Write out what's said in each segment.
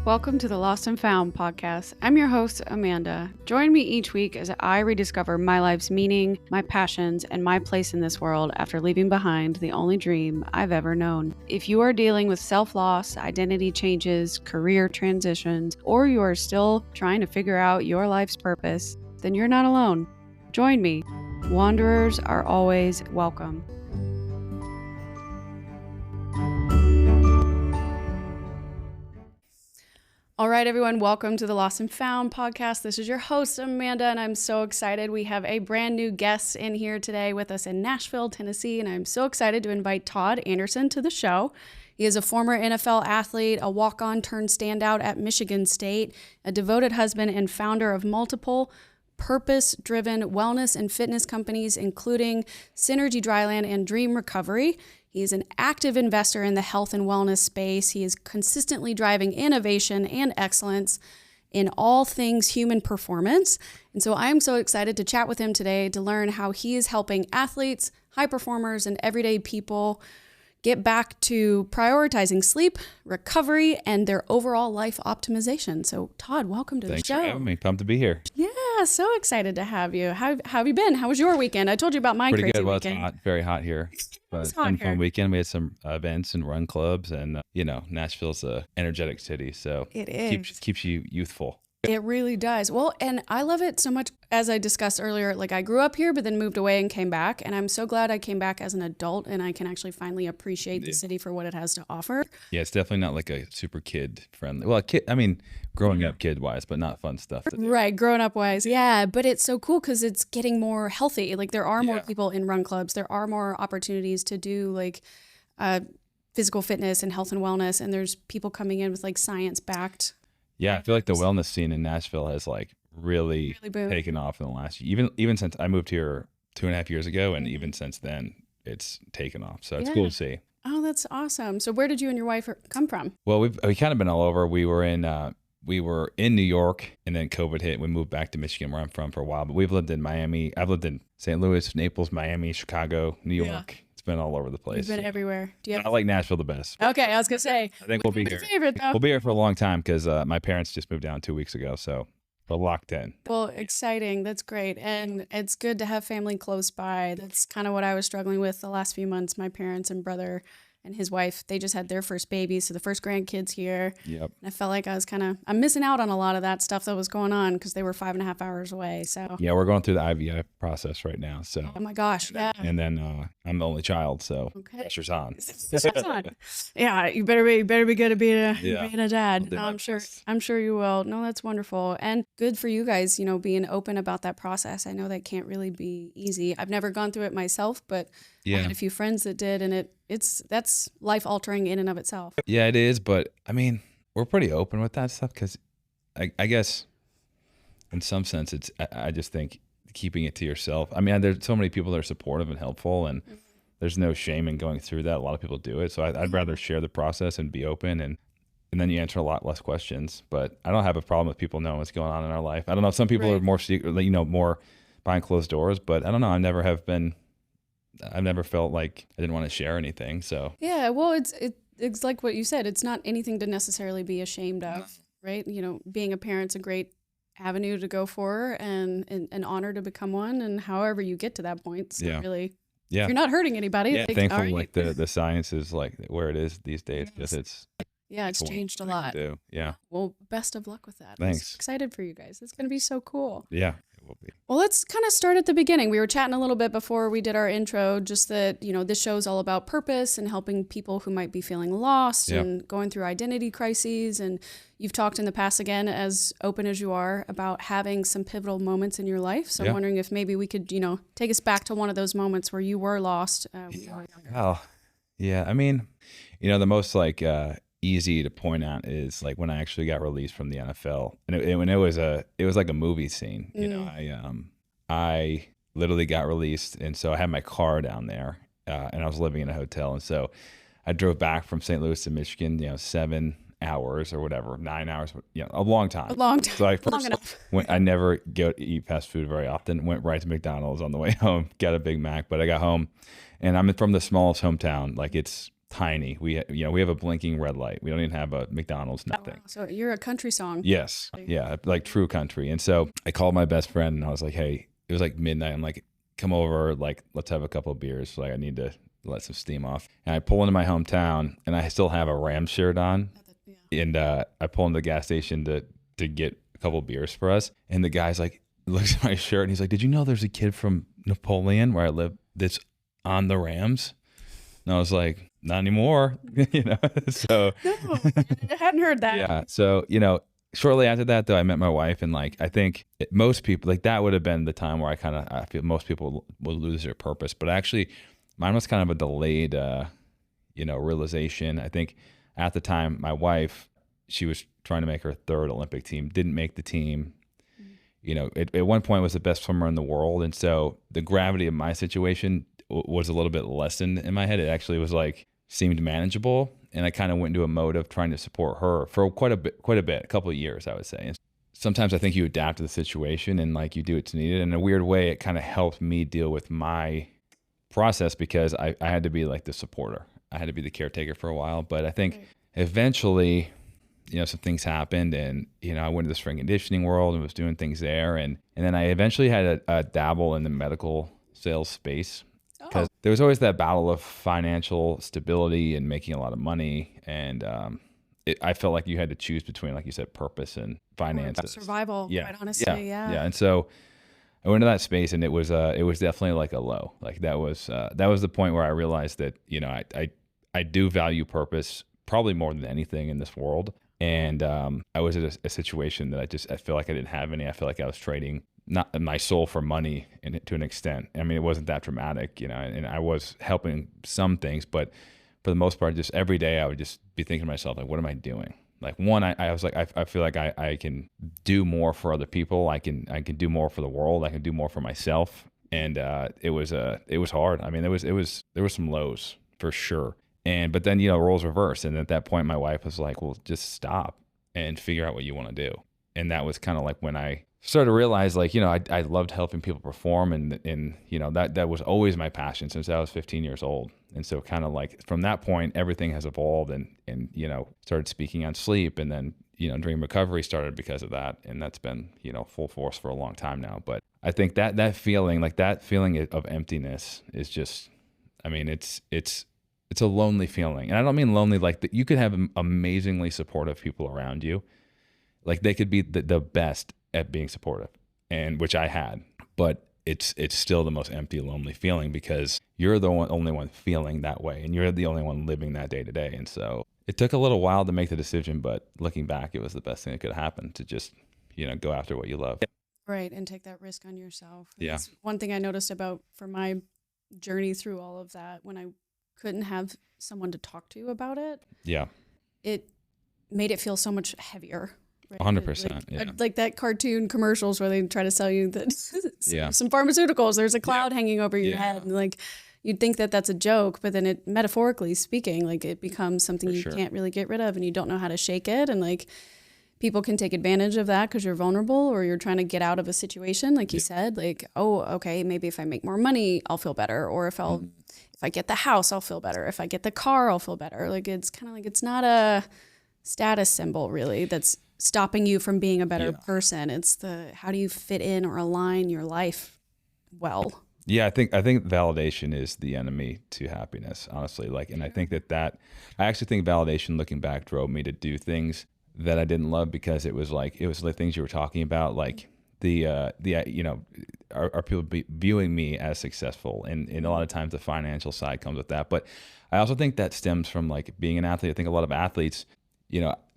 Welcome to the Lost and Found podcast. I'm your host, Amanda. Join me each week as I rediscover my life's meaning, my passions, and my place in this world after leaving behind the only dream I've ever known. If you are dealing with self-loss, identity changes, career transitions, or you are still trying to figure out your life's purpose, then you're not alone. Join me. Wanderers are always welcome. All right, everyone, welcome to the Lost and Found podcast. This is your host, Amanda, and I'm so excited. We have a brand new guest in here today with us in Nashville, Tennessee, and I'm so excited to invite Todd Anderson to the show. He is a former NFL athlete, a walk-on turned standout at Michigan State, a devoted husband and founder of multiple purpose-driven wellness and fitness companies, including Synergy Dryland and Dream Recovery. He is an active investor in the health and wellness space. He is consistently driving innovation and excellence in all things human performance. And so I am so excited to chat with him today to learn how he is helping athletes, high performers, and everyday people get back to prioritizing sleep, recovery, and their overall life optimization. So Todd, welcome to the show. Thanks for having me. Pumped to be here. Yeah, so excited to have you. How have you been? How was your weekend? I told you about my Pretty crazy good. Well, weekend. it's hot, very hot here. But it's been a fun weekend. We had some events and run clubs, and Nashville's a energetic city, so It is. keeps you youthful. It really does. Well, and I love it so much. As I discussed earlier, like I grew up here, but then moved away and came back. And I'm so glad I came back as an adult and I can actually finally appreciate the city for what it has to offer. Yeah, it's definitely not like a super kid friendly. Well, growing up kid wise, but not fun stuff to do. Right. Growing up wise. Yeah. But it's so cool because it's getting more healthy. Like there are more people in run clubs. There are more opportunities to do like physical fitness and health and wellness. And there's people coming in with like science backed. Yeah, I feel like the wellness scene in Nashville has like really taken off in the last year. Even since I moved here 2.5 years ago, and even since then, it's taken off. So it's cool to see. Oh, that's awesome. So where did you and your wife come from? Well, we kind of been all over. We were in New York, and then COVID hit. We moved back to Michigan, where I'm from, for a while. But we've lived in Miami. I've lived in St. Louis, Naples, Miami, Chicago, New York. It's been all over the place. You've been everywhere. I like Nashville the best. Okay, I was gonna say. I think we'll be here. Favorite, though? We'll be here for a long time because my parents just moved down 2 weeks ago, so we're locked in. Well, exciting. That's great. And it's good to have family close by. That's kind of what I was struggling with the last few months. My parents and brother and his wife, they just had their first baby. So the first grandkids here. Yep. And I felt like I'm missing out on a lot of that stuff that was going on because they were 5.5 hours away. So yeah, we're going through the IVF process right now. So oh my gosh. Yeah. And then I'm the only child, so pressure's on. Yeah, you better be good at being a dad. No, I'm sure you will. No, that's wonderful. And good for you guys, being open about that process. I know that can't really be easy. I've never gone through it myself, but I had a few friends that did, and that's life altering in and of itself. Yeah, it is. But I mean, we're pretty open with that stuff because I guess in some sense I just think keeping it to yourself. I mean, there's so many people that are supportive and helpful, and there's no shame in going through that. A lot of people do it. So I'd rather share the process and be open, and then you answer a lot less questions. But I don't have a problem with people knowing what's going on in our life. I don't know if some people are more secret, more behind closed doors, but I don't know. I've never felt like I didn't want to share anything. So yeah, well, it's like what you said. It's not anything to necessarily be ashamed of, right? Being a parent's a great avenue to go for, and an honor to become one. And however you get to that point, it's not really. Yeah. If you're not hurting anybody. Yeah, thankful like the science is like where it is these days because it's changed a lot. Yeah. Well, best of luck with that. Thanks. I'm excited for you guys. It's going to be so cool. Yeah, it will be. Well, let's kind of start at the beginning. We were chatting a little bit before we did our intro, just that, this show is all about purpose and helping people who might be feeling lost and going through identity crises. And you've talked in the past, again, as open as you are, about having some pivotal moments in your life. So I'm wondering if maybe we could, take us back to one of those moments where you were lost. Yeah. I mean, the most easy to point out is like when I actually got released from the NFL, and it was like a movie scene. I literally got released, and so I had my car down there, and I was living in a hotel, and so I drove back from St. Louis to Michigan, 7 hours or whatever, 9 hours, a long time. So I I never go to eat fast food very often. Went right to McDonald's on the way home, got a Big Mac, but I got home, and I'm from the smallest hometown. Like it's tiny. We have a blinking red light. We don't even have a McDonald's, nothing. Oh, wow. So you're a country song. Yes. Yeah. Like true country. And so I called my best friend and I was like, hey, it was like midnight. I'm like, come over, like, let's have a couple of beers. Like I need to let some steam off. And I pull into my hometown and I still have a Rams shirt on. And I pull into the gas station to get a couple of beers for us. And the guy's like, looks at my shirt and he's like, did you know there's a kid from Napoleon where I live that's on the Rams? And I was like, not anymore. So No, I hadn't heard that. yeah. So, shortly after that though, I met my wife and like, I think most people like that would have been the time where I feel most people will lose their purpose, but actually mine was kind of a delayed, realization. I think at the time my wife, she was trying to make her third Olympic team, didn't make the team. At one point was the best swimmer in the world. And so the gravity of my situation was a little bit lessened in my head. It actually was like, seemed manageable. And I kind of went into a mode of trying to support her for quite a bit, a couple of years, I would say. And sometimes I think you adapt to the situation and like you do what's needed. In a weird way, it kind of helped me deal with my process because I had to be like the supporter. I had to be the caretaker for a while. But I think eventually, some things happened and, I went to the strength conditioning world and was doing things there. And then I eventually had a dabble in the medical sales space because there was always that battle of financial stability and making a lot of money. And I felt like you had to choose between, like you said, purpose and finances. Survival, quite honestly, yeah. And so I went into that space and it was definitely like a low. Like that was the point where I realized that, I do value purpose probably more than anything in this world. And I was in a situation that I feel like I didn't have any. I feel like I was trading not my soul for money to an extent. I mean, it wasn't that dramatic, and I was helping some things, but for the most part, just every day I would just be thinking to myself, like, what am I doing? Like one, I was like, I feel like I can do more for other people. I can do more for the world. I can do more for myself. And it was hard. I mean, there was some lows for sure. But then, roles reversed. And at that point, my wife was like, well, just stop and figure out what you want to do. And that was kind of like when I started to realize, like, I loved helping people perform. And that was always my passion since I was 15 years old. And so kind of like from that point, everything has evolved and started speaking on sleep. And then, dream recovery started because of that. And that's been, full force for a long time now. But I think that feeling of emptiness is just, I mean, it's a lonely feeling. And I don't mean lonely like that. You could have amazingly supportive people around you. Like they could be the best at being supportive, and which I had, but it's still the most empty, lonely feeling because you're the only one feeling that way. And you're the only one living that day to day. And so it took a little while to make the decision, but looking back, it was the best thing that could happen to just, go after what you love. Right. And take that risk on yourself. Yeah. That's one thing I noticed for my journey through all of that, when I couldn't have someone to talk to about it. Yeah. It made it feel so much heavier. Right? 100%. Like that cartoon commercials where they try to sell you that some pharmaceuticals, there's a cloud hanging over your head. And like, you'd think that that's a joke, but then it, metaphorically speaking, like it becomes something you can't really get rid of and you don't know how to shake it. And like, people can take advantage of that because you're vulnerable or you're trying to get out of a situation. Like you said, like, oh, okay, maybe if I make more money, I'll feel better. Or if I get the house, I'll feel better. If I get the car, I'll feel better. Like, it's kind of like, it's not a status symbol really that's stopping you from being a better person. It's how do you fit in or align your life well? Yeah, I think validation is the enemy to happiness, honestly. Like, and I think that I actually think validation, looking back, drove me to do things that I didn't love because it was the things you were talking about, like are people viewing me as successful, and a lot of times the financial side comes with that. But I also think that stems from like being an athlete. I think a lot of athletes,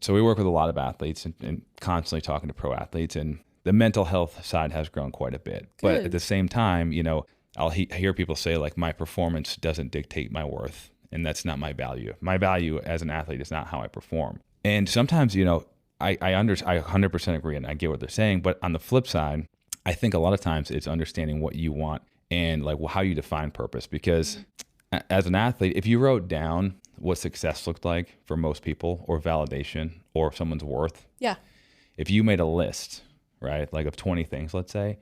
so we work with a lot of athletes and constantly talking to pro athletes, and the mental health side has grown quite a bit. Good. But at the same time, I'll hear people say like, my performance doesn't dictate my worth, and that's not my value. My value as an athlete is not how I perform. And sometimes, I 100% agree and I get what they're saying. But on the flip side, I think a lot of times it's understanding what you want and like how you define purpose. Because as an athlete, if you wrote down what success looked like for most people, or validation, or someone's worth, if you made a list, right, like of 20 things, let's say,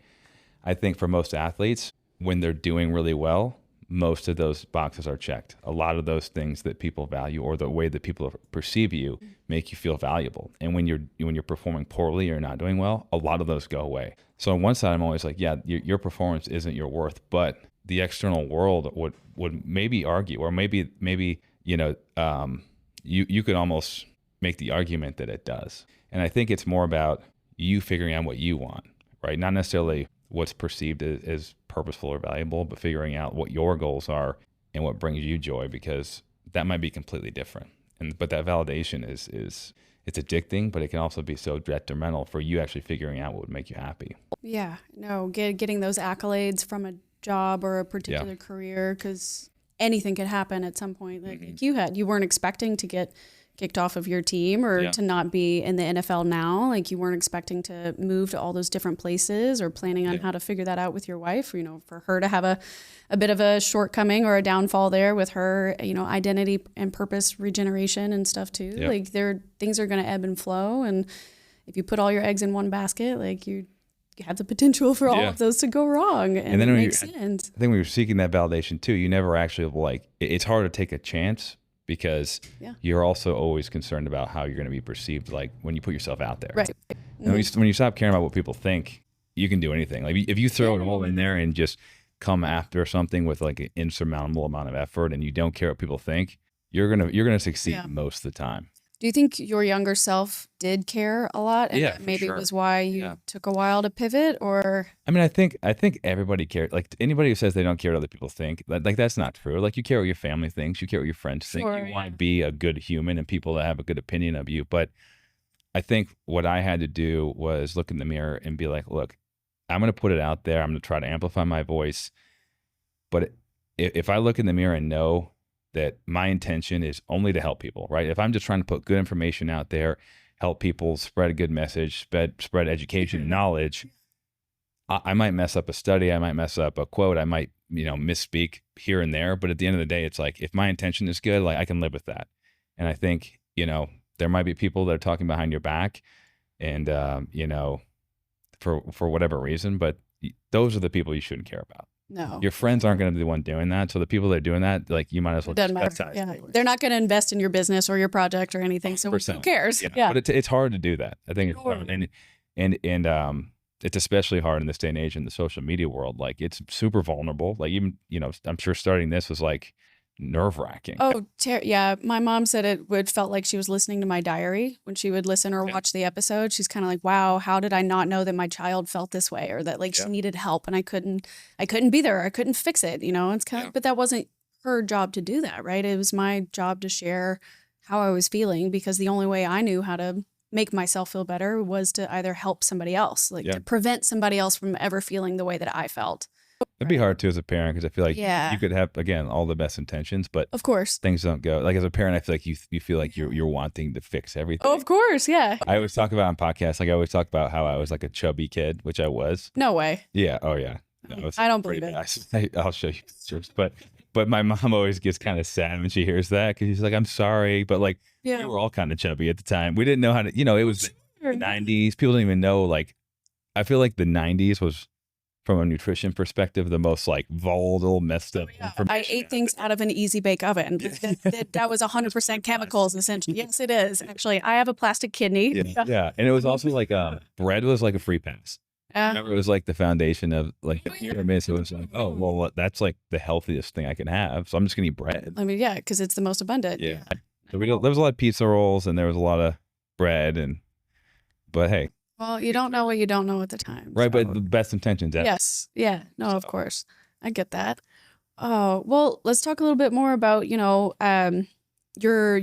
I think for most athletes, when they're doing really well, most of those boxes are checked. A lot of those things that people value or the way that people perceive you make you feel valuable. And when you're performing poorly or not doing well, a lot of those go away. So on one side, I'm always like, yeah, your performance isn't your worth, but the external world would maybe argue, or maybe you could almost make the argument that it does. And I think it's more about you figuring out what you want, right? Not necessarily what's perceived as purposeful or valuable, but figuring out what your goals are and what brings you joy, because that might be completely different. But that validation is it's addicting, but it can also be so detrimental for you actually figuring out what would make you happy. Yeah, no, getting those accolades from a job or a particular career, because anything could happen at some point. Like you weren't expecting to get kicked off of your team or to not be in the NFL now. Like you weren't expecting to move to all those different places or planning on how to figure that out with your wife, for her to have a bit of a shortcoming or a downfall there with her, identity and purpose regeneration and stuff too. Like things are going to ebb and flow. And if you put all your eggs in one basket, like you have the potential for all of those to go wrong. And then it makes sense. I think when you're seeking that validation too, you never actually it's hard to take a chance, because you're also always concerned about how you're going to be perceived, like when you put yourself out there. Right. And when you stop caring about what people think, you can do anything. Like if you throw it all in there and just come after something with like an insurmountable amount of effort and you don't care what people think, you're gonna succeed most of the time. Do you think your younger self did care a lot? And maybe it was why you took a while to pivot, or? I mean, I think everybody cares. Like anybody who says they don't care what other people think, like that's not true. Like you care what your family thinks, you care what your friends think. You want to be a good human and people that have a good opinion of you. But I think what I had to do was look in the mirror and be like, look, I'm going to put it out there. I'm going to try to amplify my voice. But if I look in the mirror and know that my intention is only to help people, right? If I'm just trying to put good information out there, help people, spread a good message, spread education and knowledge, I might mess up a study, I might mess up a quote, I might, misspeak here and there. But at the end of the day, it's like, if my intention is good, like I can live with that. And I think, there might be people that are talking behind your back and, for whatever reason, but those are the people you shouldn't care about. No. Your friends aren't going to be the one doing that. So the people that are doing that, like you might as well. Doesn't matter. Yeah. They're not going to invest in your business or your project or anything. So 100%. Who cares? Yeah. But it's hard to do that. I think it's hard. And it's especially hard in this day and age in the social media world. Like it's super vulnerable. Like even, I'm sure starting this was like nerve-wracking. Oh, yeah. My mom said it felt like she was listening to my diary when she would listen or watch the episode. She's kind of like, wow, how did I not know that my child felt this way, or that like she needed help and I couldn't be there. I couldn't fix it. It's kind of, but that wasn't her job to do that. Right. It was my job to share how I was feeling, because the only way I knew how to make myself feel better was to either help somebody else, like to prevent somebody else from ever feeling the way that I felt. It'd be hard too as a parent, because I feel like you could have, again, all the best intentions, but of course things don't go. Like as a parent, I feel like you feel like you're wanting to fix everything. Oh, of course, yeah. I always talk about on podcasts, like I always talk about how I was like a chubby kid, which I was. No way. Yeah. Oh yeah. No, I don't believe it. I'll show you pictures, but my mom always gets kind of sad when she hears that, because she's like, I'm sorry, but like we were all kind of chubby at the time. We didn't know how to, it was the 90s. People didn't even know. Like I feel like the 90s was, from a nutrition perspective, the most like volatile, messed up information. I ate things out of an easy bake oven. That was 100% chemicals, essentially. Yes, it is. Actually, I have a plastic kidney. Yeah. And it was also like bread was like a free pass. Remember, it was like the foundation of like the pyramids. It was like, oh, well, that's like the healthiest thing I can have, so I'm just gonna eat bread. I mean, yeah, because it's the most abundant. Yeah. So there was a lot of pizza rolls and there was a lot of bread, but hey. Well, you don't know what you don't know at the time. Right, so. But the best intentions. Yes. Yeah. No, of course. I get that. Oh, well, let's talk a little bit more about, your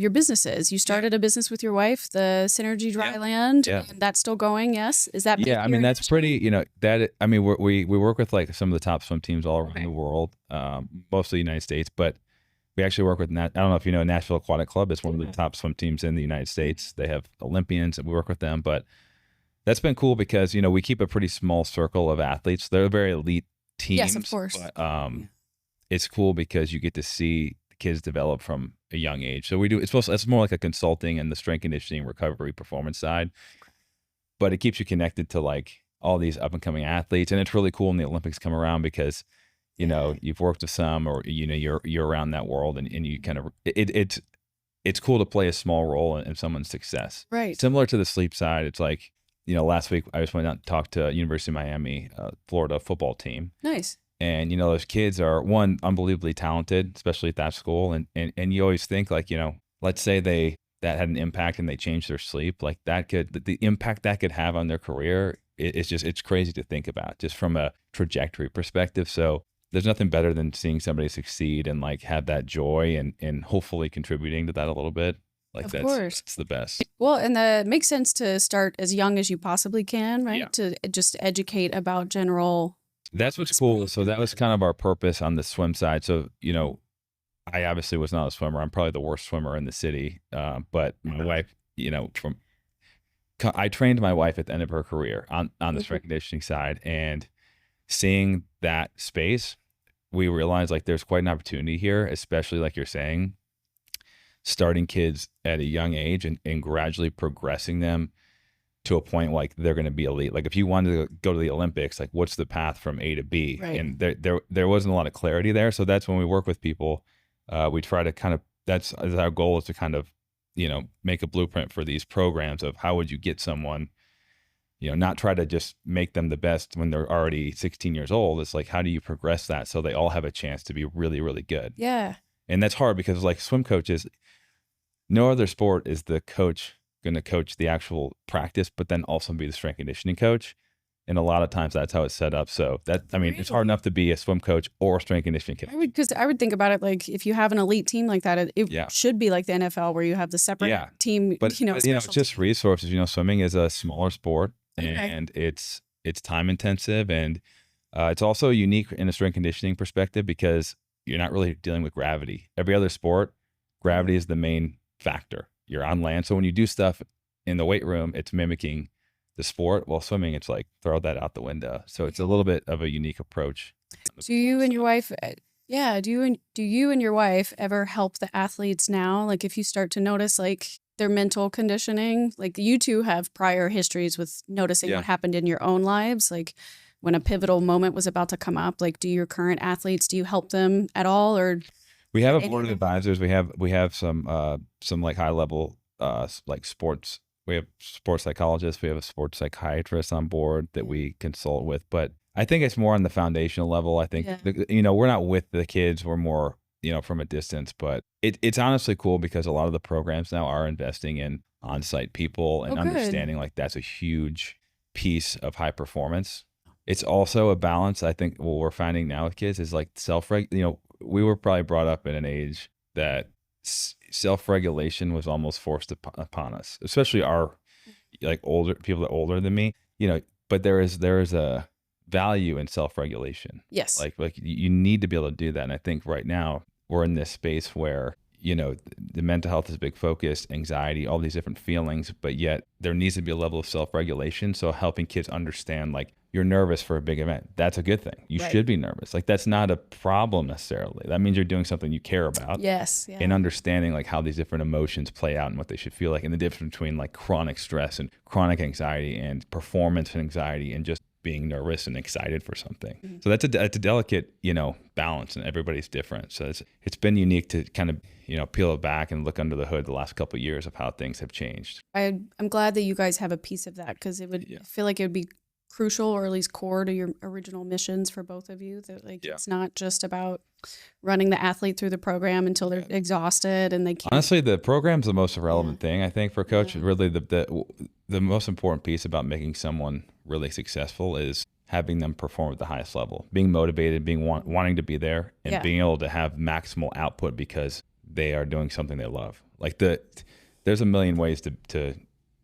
businesses. You started a business with your wife, the Synergy Dryland, and that's still going, yes? Is that? Yeah, I mean, that's pretty, we work with like some of the top swim teams all around the world, most of the United States, but we actually work with, I don't know if you know, Nashville Aquatic Club is one of the top swim teams in the United States. They have Olympians and we work with them, but that's been cool because, we keep a pretty small circle of athletes. They're very elite teams. Yes, of course. But it's cool because you get to see the kids develop from a young age. So it's more like a consulting and the strength conditioning, recovery, performance side. But it keeps you connected to like all these up and coming athletes. And it's really cool when the Olympics come around because you've worked with some, or, you're around that world, and you kind of, it's cool to play a small role in someone's success. Right. Similar to the sleep side. It's like, last week I just went out and talked to University of Miami, Florida football team. Nice. And, those kids are, one, unbelievably talented, especially at that school. And you always think, like, let's say that had an impact and they changed their sleep, like the impact that could have on their career, it's crazy to think about just from a trajectory perspective. So there's nothing better than seeing somebody succeed and like have that joy and hopefully contributing to that a little bit. Like of course. That's the best. Well, and that makes sense to start as young as you possibly can, right? Yeah. To just educate about general. That's what's cool. So that was kind of our purpose on the swim side. So, I obviously was not a swimmer. I'm probably the worst swimmer in the city. But my wife, I trained my wife at the end of her career on the strength conditioning side, and seeing that space, we realized like there's quite an opportunity here, especially like you're saying, starting kids at a young age and gradually progressing them to a point like they're going to be elite. Like if you wanted to go to the Olympics, like what's the path from A to B? Right. And there wasn't a lot of clarity there. So that's when we work with people. We try to kind of, that's our goal, is to kind of, make a blueprint for these programs of how would you get someone, not try to just make them the best when they're already 16 years old. It's like, how do you progress that so they all have a chance to be really, really good? Yeah. And that's hard because like swim coaches, no other sport is the coach going to coach the actual practice, but then also be the strength conditioning coach. And a lot of times that's how it's set up. So it's hard enough to be a swim coach or a strength conditioning coach. I would think about it like if you have an elite team like that, it should be like the NFL where you have the separate team. But it's just resources. Swimming is a smaller sport, and it's time intensive, and it's also unique in a strength conditioning perspective because you're not really dealing with gravity. Every other sport, gravity is the main factor. You're on land, so when you do stuff in the weight room, it's mimicking the sport. While swimming, it's like throw that out the window. So it's a little bit of a unique approach. Do you and your wife ever help the athletes now? Like if you start to notice like their mental conditioning, like you two have prior histories with noticing what happened in your own lives, like when a pivotal moment was about to come up, like do your current athletes, do you help them at all? Or we have a board of advisors. We have some like high level like sports. We have sports psychologists. We have a sports psychiatrist on board that we consult with. But I think it's more on the foundational level. I think, we're not with the kids. We're more, from a distance. But it's honestly cool because a lot of the programs now are investing in on-site people and understanding like that's a huge piece of high performance. It's also a balance. I think what we're finding now with kids is like we were probably brought up in an age that self-regulation was almost forced upon us, especially our like older people that are older than me, but there is a value in self-regulation. Yes. Like you need to be able to do that. And I think right now we're in this space where, the mental health is a big focus, anxiety, all these different feelings, but yet there needs to be a level of self-regulation. So helping kids understand like you're nervous for a big event. That's a good thing. You should be nervous. Like that's not a problem necessarily. That means you're doing something you care about. Yes. Yeah. And understanding like how these different emotions play out and what they should feel like, and the difference between like chronic stress and chronic anxiety and performance anxiety and just being nervous and excited for something. Mm-hmm. So that's a delicate, balance, and everybody's different. So it's been unique to kind of, peel it back and look under the hood the last couple of years of how things have changed. I'm glad that you guys have a piece of that because it would feel like it would be crucial or at least core to your original missions for both of you, that like it's not just about running the athlete through the program until they're exhausted and they can't. Honestly, the program's the most irrelevant thing I think for a coach. Really the most important piece about making someone really successful is having them perform at the highest level, being motivated, being wanting to be there, and being able to have maximal output because they are doing something they love. Like there's a million ways to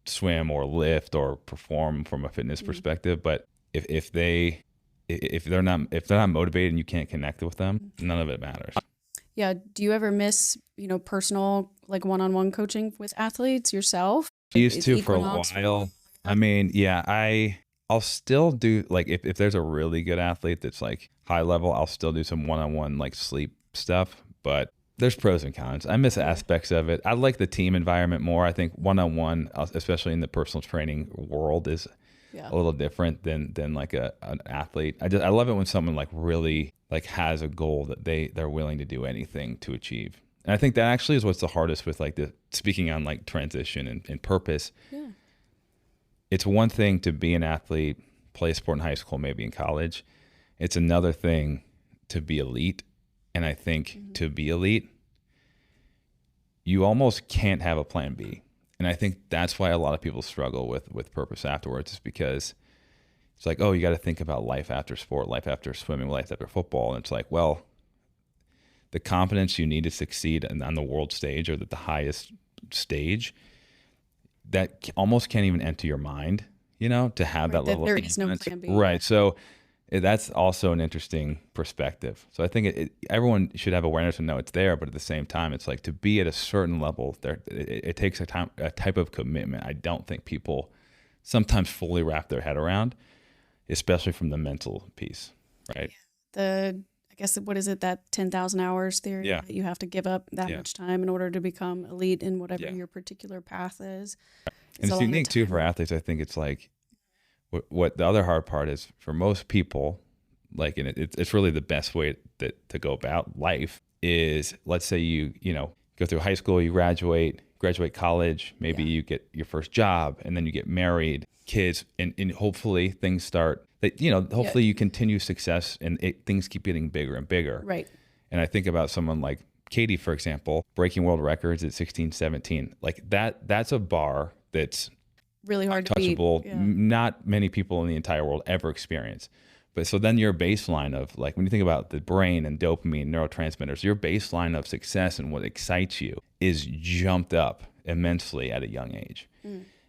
swim or lift or perform from a fitness perspective, but if they're not motivated and you can't connect with them, none of it matters. Yeah. Do you ever miss personal like one-on-one coaching with athletes yourself? I used to for a while. I mean, I'll still do like if there's a really good athlete that's like high level, I'll still do some one-on-one like sleep stuff, but there's pros and cons. I miss aspects of it. I like the team environment more. I think one-on-one, especially in the personal training world, is a little different than like an athlete. I love it when someone like really like has a goal that they're willing to do anything to achieve. And I think that actually is what's the hardest with like speaking on like transition and purpose. Yeah. It's one thing to be an athlete, play a sport in high school, maybe in college. It's another thing to be elite. And I think to be elite, you almost can't have a plan B. And I think that's why a lot of people struggle with purpose afterwards, is because it's like, oh, you got to think about life after sport, life after swimming, life after football. And it's like, well, the confidence you need to succeed on the world stage, or the highest stage, that almost can't even enter your mind, to have that level of confidence. There is no plan B. Right. So that's also an interesting perspective. So I think everyone should have awareness and know it's there, but at the same time, it's like to be at a certain level, it takes a type of commitment I don't think people sometimes fully wrap their head around, especially from the mental piece, right? I guess, what is it, that 10,000 hours theory? Yeah. That you have to give up that much time in order to become elite in whatever your particular path is. And it's unique too for athletes. I think it's like, what the other hard part is for most people, like, and it's really the best way to go about life is, let's say you go through high school, you graduate college, maybe you get your first job, and then you get married, kids, and hopefully things start, hopefully you continue success, and things keep getting bigger and bigger. Right. And I think about someone like Katie, for example, breaking world records at 16, 17, like that's a bar that's really hard to beat. Untouchable. Not many people in the entire world ever experience. But so then your baseline of, like, when you think about the brain and dopamine, neurotransmitters, your baseline of success and what excites you is jumped up immensely at a young age.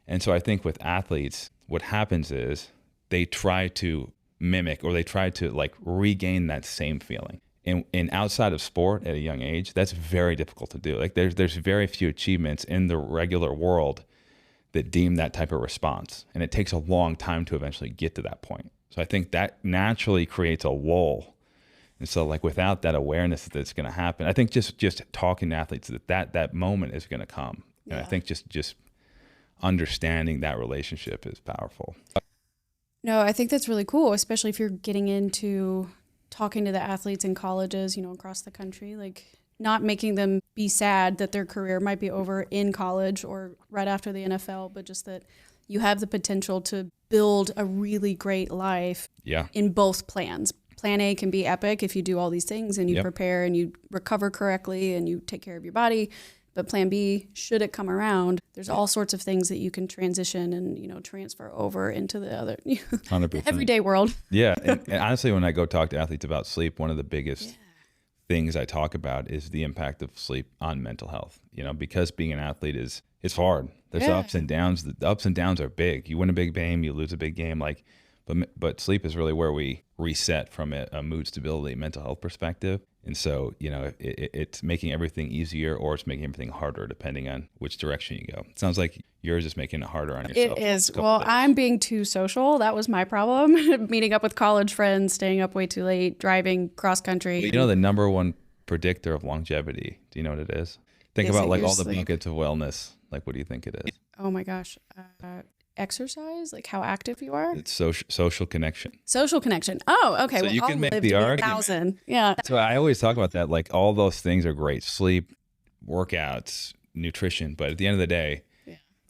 And so I think with athletes, what happens is they try to mimic, or they try to like regain that same feeling. And outside of sport at a young age, that's very difficult to do. Like there's very few achievements in the regular world that deem that type of response. And it takes a long time to eventually get to that point. So I think that naturally creates a lull. And so, like, without that awareness that it's going to happen, I think just talking to athletes that moment is going to come. Yeah. And I think just understanding that relationship is powerful. No, I think that's really cool, especially if you're getting into talking to the athletes in colleges, across the country, like not making them be sad that their career might be over in college or right after the NFL, but just that you have the potential to build a really great life in both plans. Plan A can be epic if you do all these things and you prepare and you recover correctly and you take care of your body. But plan B, should it come around, there's all sorts of things that you can transition and, transfer over into the other 100%. everyday world. Yeah. And honestly, when I go talk to athletes about sleep, one of the biggest things I talk about is the impact of sleep on mental health, because being an athlete it's hard. There's ups and downs. The ups and downs are big. You win a big game, you lose a big game. But sleep is really where we reset from a mood stability, mental health perspective. And so, it's making everything easier, or it's making everything harder depending on which direction you go. It sounds like yours is making it harder on yourself. It is. Well, I'm being too social. That was my problem. Meeting up with college friends, staying up way too late, driving cross country. Well, the number one predictor of longevity, do you know what it is? Think about like all the buckets of wellness. Like, what do you think it is? Oh my gosh. Exercise, like how active you are. It's social connection. Social connection. Oh, okay. So you can make the argument. 1,000. Yeah. So I always talk about that. Like, all those things are great: sleep, workouts, nutrition. But at the end of the day,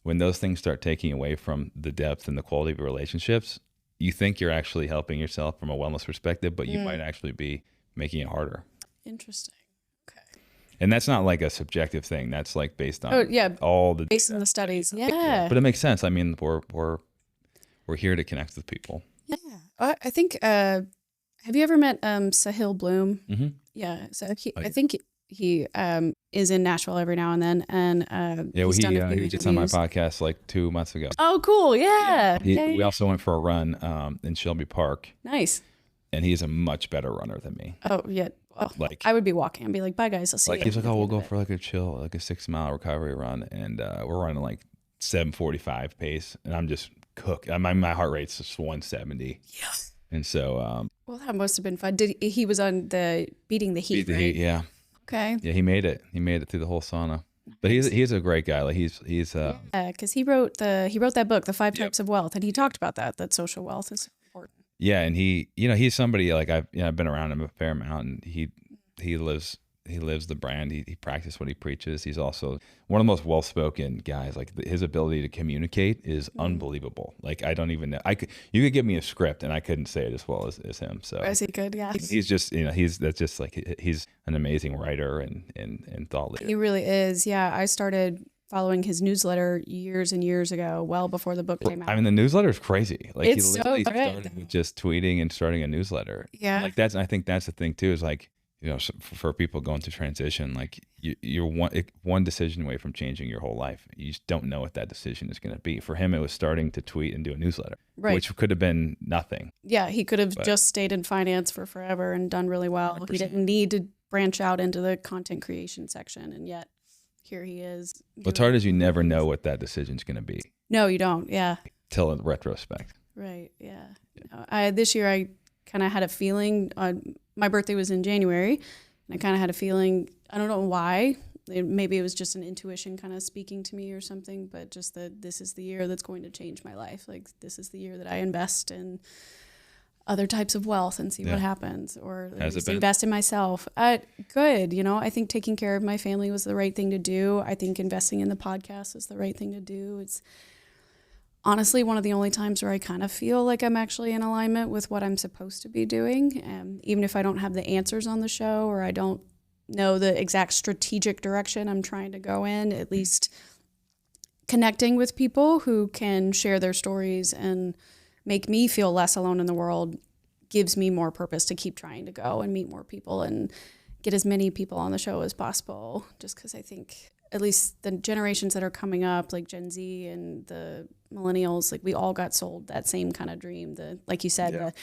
when those things start taking away from the depth and the quality of your relationships, you think you're actually helping yourself from a wellness perspective, but you might actually be making it harder. Interesting. And that's not like a subjective thing. That's like based on all the based on the studies. Yeah. But it makes sense. I mean, we're here to connect with people. Yeah. I think have you ever met Sahil Bloom? Mm-hmm. Yeah. So I think he is in Nashville every now and then, and he was just on my podcast like 2 months ago. Oh, cool. Yeah. We also went for a run in Shelby Park. Nice. And he's a much better runner than me. Oh, yeah. Well, like, I would be walking and be like, bye guys, I'll see you. He's like, oh, we'll go for like a chill, like a 6 mile recovery run. And we're running like 7:45 pace. And I'm just cooked. My heart rate's just 170. Yeah. And so. Well, that must have been fun. He was on the Beating the Heat, right? Heat, yeah. Okay. Yeah, he made it. He made it through the whole sauna. But he's a great guy. Like he's because he wrote that book, The 5 Types of Wealth, and he talked about that social wealth is important. Yeah, and he's somebody like I've been around him a fair amount, and he lives the brand. He practices what he preaches. He's also one of the most well-spoken guys. Like his ability to communicate is unbelievable. Like I don't even know. You could give me a script and I couldn't say it as well as him. So As he could, yeah. he's just that's just like he's an amazing writer and thought leader. He really is. Yeah, I started following his newsletter years and years ago, well before the book came out. I mean, the newsletter is crazy. Like It's he literally so great. started with just tweeting and starting a newsletter. Yeah. Like I think that's the thing too, is like, for people going through transition, like you're one decision away from changing your whole life. You just don't know what that decision is going to be. For him, it was starting to tweet and do a newsletter, Right. which could have been nothing. Yeah, he could have just stayed in finance for forever and done really well. 100%. He didn't need to branch out into the content creation section, and yet here he is. What's hard is you never know what that decision's going to be No, you don't. Yeah. till in retrospect. Right. Yeah. No, this year I kind of had a feeling. My birthday was in January, and I kind of had a feeling. I don't know why. Maybe it was just an intuition kind of speaking to me or something. But just that this is the year that's going to change my life. Like this is the year that I invest in other types of wealth and see what happens, or invest in myself. Good. I think taking care of my family was the right thing to do. I think investing in the podcast is the right thing to do. It's honestly one of the only times where I kind of feel like I'm actually in alignment with what I'm supposed to be doing. Even if I don't have the answers on the show, or I don't know the exact strategic direction I'm trying to go in, at least connecting with people who can share their stories and make me feel less alone in the world gives me more purpose to keep trying to go and meet more people and get as many people on the show as possible. Just because I think at least the generations that are coming up, like Gen Z and the millennials, like we all got sold that same kind of dream. Like you said, the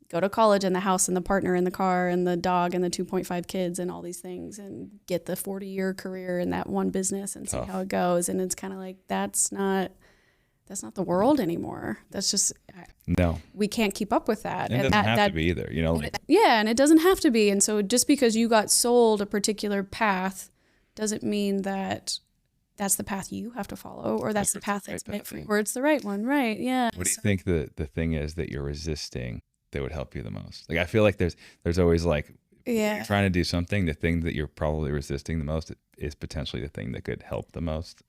go to college and the house and the partner and the car and the dog and the 2.5 kids and all these things, and get the 40-year career in that one business and see how it goes. And it's kind of like, that's not the world anymore. That's just, no, we can't keep up with that. And it doesn't have to be either, and it doesn't have to be. And so just because you got sold a particular path doesn't mean that that's the path you have to follow, or that's the path that's meant for you, or it's the right one. Right. Yeah. What do you think the thing is that you're resisting that would help you the most? Like, I feel like there's always like, you're trying to do something, the thing that you're probably resisting the most is potentially the thing that could help the most.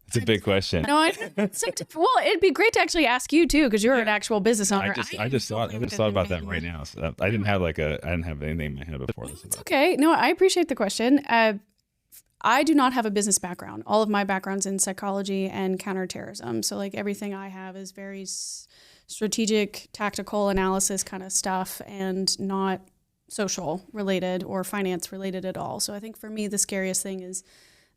It's a big question. No, well, it'd be great to actually ask you too, because you're an actual business owner. I just thought about that right now. So I didn't have anything in my head before this. It's okay. No, I appreciate the question. I do not have a business background. All of my background's in psychology and counterterrorism. So like everything I have is very strategic, tactical analysis kind of stuff, and not social related or finance related at all. So I think for me, the scariest thing is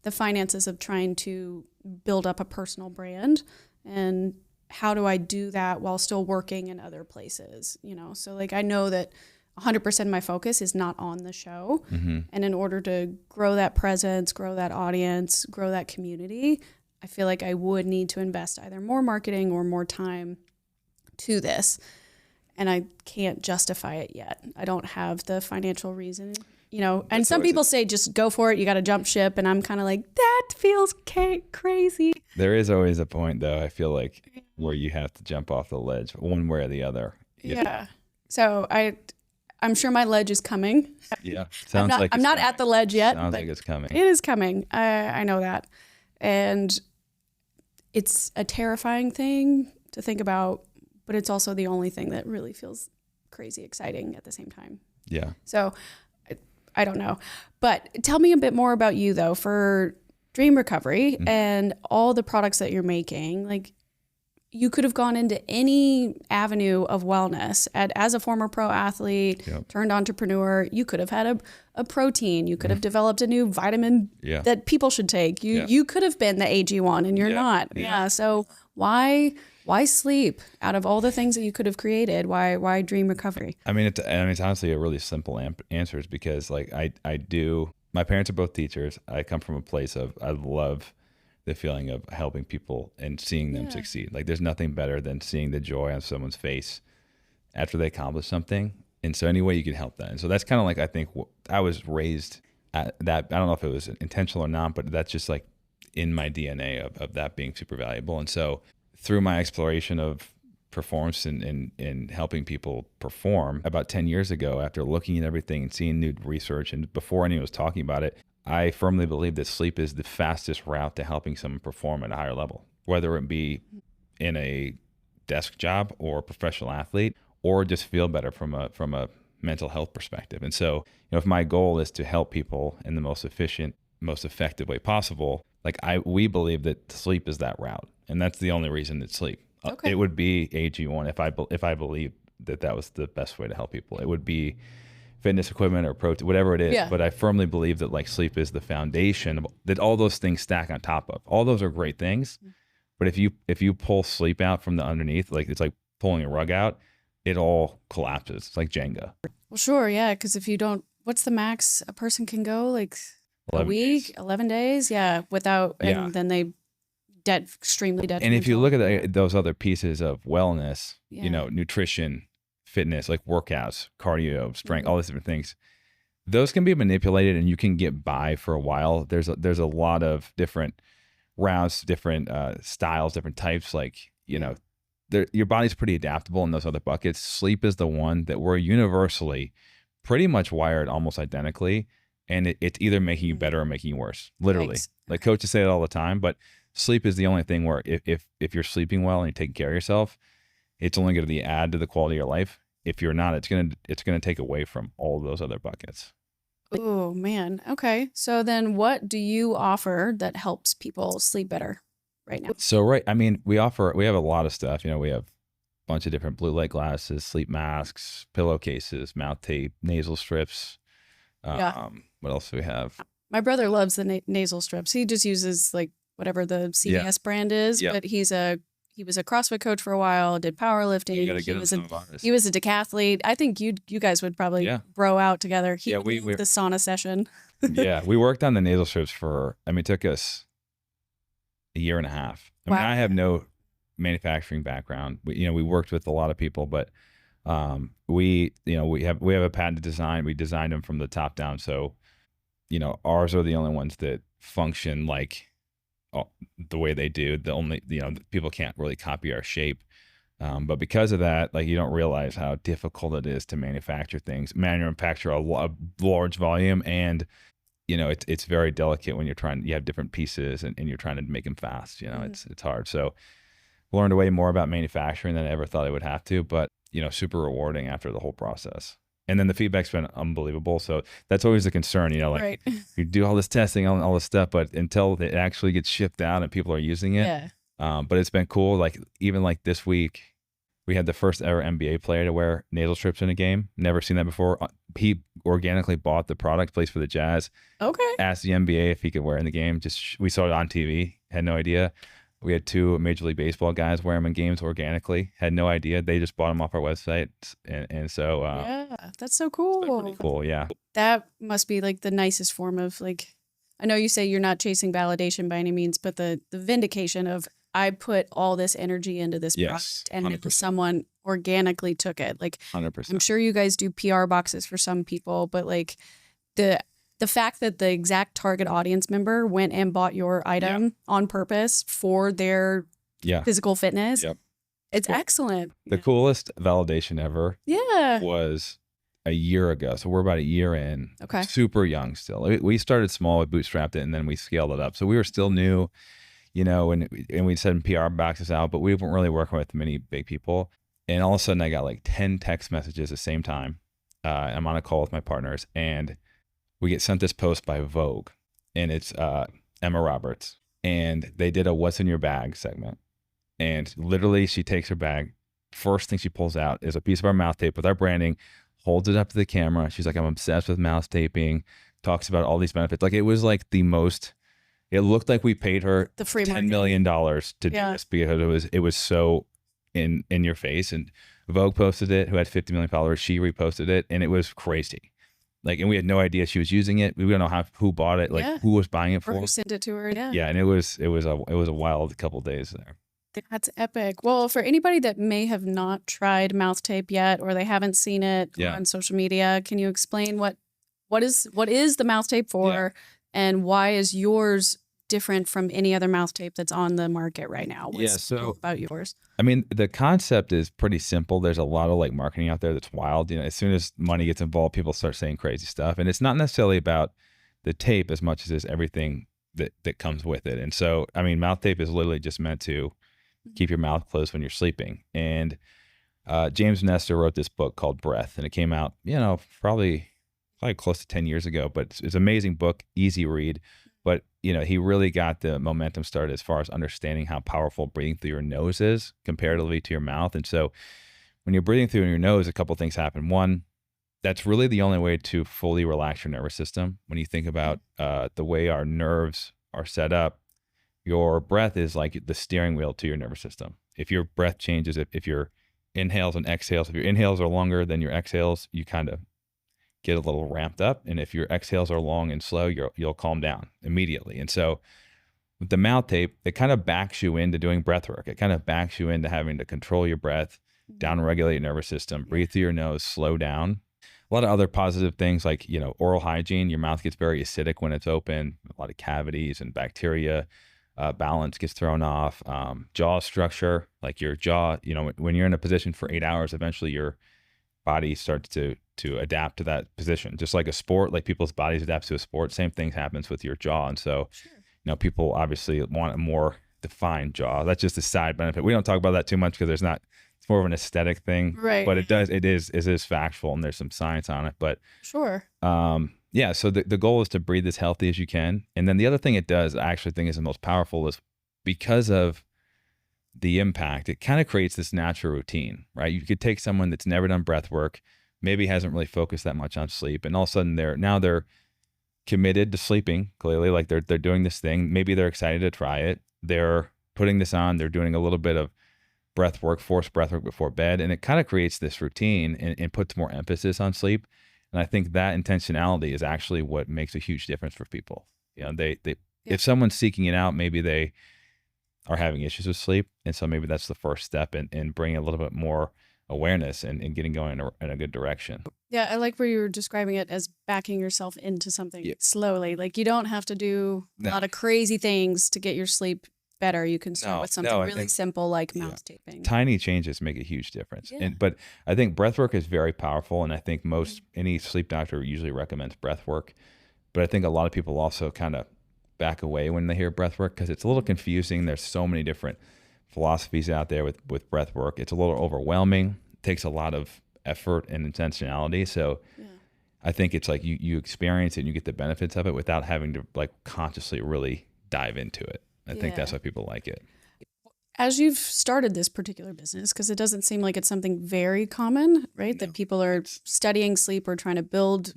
the finances of trying to build up a personal brand, and how do I do that while still working in other places, So like, I know that 100% of my focus is not on the show. Mm-hmm. And in order to grow that presence, grow that audience, grow that community, I feel like I would need to invest either more marketing or more time to this. And I can't justify it yet. I don't have the financial reason. And some people say, just go for it. You got to jump ship. And I'm kind of like, that feels crazy. There is always a point, though, I feel like, where you have to jump off the ledge one way or the other. Yeah. So I'm sure my ledge is coming. Yeah. I'm not at the ledge yet. Sounds like it's coming. It is coming. I know that. And it's a terrifying thing to think about, but it's also the only thing that really feels crazy exciting at the same time. Yeah. So I don't know. But tell me a bit more about you, though, for Dream Recovery and all the products that you're making. Like, you could have gone into any avenue of wellness. As a former pro athlete, turned entrepreneur, you could have had a protein. You could have developed a new vitamin that people should take. You could have been the AG1, and you're not. Yeah. So why sleep? Out of all the things that you could have created, why Dream Recovery? I mean, it's honestly a really simple answer, is because like my parents are both teachers. I come from a place of, I love the feeling of helping people and seeing them succeed. Like, there's nothing better than seeing the joy on someone's face after they accomplish something. And so any way you can help that. And so that's kind of like, I think I was raised at that. I don't know if it was intentional or not, but that's just like in my DNA of that being super valuable. And so through my exploration of performance and helping people perform about 10 years ago, after looking at everything and seeing new research, and before anyone was talking about it, I firmly believe that sleep is the fastest route to helping someone perform at a higher level, whether it be in a desk job or a professional athlete, or just feel better from a mental health perspective. And so, if my goal is to help people in the most efficient, most effective way possible, we believe that sleep is that route. And that's the only reason that sleep. Okay. It would be AG1 if I believe that was the best way to help people. It would be fitness equipment or protein, whatever it is. Yeah. But I firmly believe that sleep is the foundation that all those things stack on top of. All those are great things. But if you pull sleep out from the underneath, it's like pulling a rug out, it all collapses. It's like Jenga. Well, sure. Yeah. Because if you don't, what's the max a person can go? Like a week, 11 days? Yeah. Without, and then they extremely dead. And if you look at those other pieces of wellness, nutrition, fitness, like workouts, cardio, strength, all these different things, those can be manipulated and you can get by for a while. There's a lot of different routes, different styles, different types. Your body's pretty adaptable in those other buckets. Sleep is the one that we're universally pretty much wired almost identically. And it's either making you better or making you worse, literally. Thanks. Like coaches say it all the time, but sleep is the only thing where if you're sleeping well and you're taking care of yourself, it's only going to add to the quality of your life. If you're not, it's going to take away from all those other buckets. Oh man. Okay. So then what do you offer that helps people sleep better right now? So we have a lot of stuff. We have a bunch of different blue light glasses, sleep masks, pillowcases, mouth tape, nasal strips. What else do we have? My brother loves the nasal strips. He just uses whatever the CVS brand is, but he was a CrossFit coach for a while, did powerlifting. He was a decathlete. I think you guys would probably bro out together. We the sauna session. We worked on the nasal strips it took us a year and a half. I have no manufacturing background. We worked with a lot of people, but we have a patented design. We designed them from the top down. So, ours are the only ones that function the way they do. The only, people can't really copy our shape. But because of that, you don't realize how difficult it is to manufacture a large volume. And, it's very delicate when you have different pieces and you're trying to make them fast, it's hard. So learned way more about manufacturing than I ever thought I would have to, but, super rewarding after the whole process. And then the feedback's been unbelievable. So that's always the concern, right. You do all this testing, all this stuff, but until it actually gets shipped out and people are using it. But it's been cool. Even this week, we had the first ever NBA player to wear nasal strips in a game. Never seen that before. He organically bought the product, plays for the Jazz. Okay. Asked the NBA if he could wear it in the game. We saw it on TV. Had no idea. We had 2 Major League Baseball guys wear them in games organically. Had no idea. They just bought them off our website. And so... that's so cool. Pretty cool, yeah. That must be the nicest form of I know you say you're not chasing validation by any means, but the vindication of I put all this energy into this product and 100%. Someone organically took it. 100%. I'm sure you guys do PR boxes for some people, but the fact that the exact target audience member went and bought your item on purpose for their physical fitness, it's excellent. The coolest validation ever Yeah. was a year ago. So we're about a year in. Okay. Super young still. We started small, we bootstrapped it, and then we scaled it up. So we were still new, and we'd send PR boxes out, but we weren't really working with many big people. And all of a sudden I got 10 text messages at the same time. I'm on a call with my partners and we get sent this post by Vogue, and it's Emma Roberts, and they did a "What's in your bag" segment. And literally she takes her bag. First thing she pulls out is a piece of our mouth tape with our branding, holds it up to the camera. She's like, "I'm obsessed with mouth taping," talks about all these benefits. It was the most, it looked like we paid her the free $10 million to do this because it was so in your face. And Vogue posted it, who had 50 million followers. She reposted it, and it was crazy. And we had no idea she was using it. We don't know who bought it, who was buying it for. Or who sent it to her. Yeah. Yeah, and it was a wild couple of days there. That's epic. Well, for anybody that may have not tried mouth tape yet, or they haven't seen it on social media, can you explain what is the mouth tape for, and why is yours different from any other mouth tape that's on the market right now? What's cool about yours? I mean, the concept is pretty simple. There's a lot of like marketing out there that's wild. You know, as soon as money gets involved, people start saying crazy stuff. And it's not necessarily about the tape as much as it's everything that comes with it. And so, I mean, mouth tape is literally just meant to keep your mouth closed when you're sleeping. And James Nestor wrote this book called Breath, and it came out, you know, probably close to 10 years ago, but it's an amazing book, easy read. But, you know, he really got the momentum started as far as understanding how powerful breathing through your nose is comparatively to your mouth. And so when you're breathing through your nose, a couple of things happen. One, that's really the only way to fully relax your nervous system. When you think about the way our nerves are set up, your breath is like the steering wheel to your nervous system. If your breath changes, if your inhales and exhales, if your inhales are longer than your exhales, you kind of get a little ramped up. And if your exhales are long and slow, you'll calm down immediately. And so with the mouth tape, it kind of backs you into doing breath work. It kind of backs you into having to control your breath, down-regulate your nervous system, breathe through your nose, slow down. A lot of other positive things like, you know, oral hygiene. Your mouth gets very acidic when it's open, a lot of cavities and bacteria. Balance gets thrown off. Jaw structure, like your jaw, you know, when you're in a position for 8 hours, eventually your body starts to adapt to that position. Just like a sport, like people's bodies adapt to a sport, same thing happens with your jaw. And so, you know, people obviously want a more defined jaw. That's just a side benefit. We don't talk about that too much because it's more of an aesthetic thing, right? But it is factual, and there's some science on it. But yeah. So the goal is to breathe as healthy as you can. And then the other thing it does, I actually think is the most powerful, is because of the impact, it kind of creates this natural routine, right? You could take someone that's never done breath work, maybe hasn't really focused that much on sleep, and all of a sudden they're committed to sleeping, clearly, like they're doing this thing. Maybe they're excited to try it. They're putting this on, they're doing a little bit of breath work, forced breath work before bed. And it kind of creates this routine and puts more emphasis on sleep. And I think that intentionality is actually what makes a huge difference for people. You know, if someone's seeking it out, maybe they are having issues with sleep. And so maybe that's the first step in bringing a little bit more awareness and getting going in a good direction. Yeah, I like where you were describing it as backing yourself into something slowly. Like you don't have to do a lot of crazy things to get your sleep better. You can start with something really simple like mouth taping. Tiny changes make a huge difference. But I think breath work is very powerful. And I think any sleep doctor usually recommends breath work. But I think a lot of people also kind of back away when they hear breath work because it's a little confusing. There's so many different philosophies out there with breath work. It's a little overwhelming. It takes a lot of effort and intentionality. So I think it's like you experience it and you get the benefits of it without having to like consciously really dive into it. I think that's why people like it. As you've started this particular business, because it doesn't seem like it's something very common, right? No. That people are studying sleep or trying to build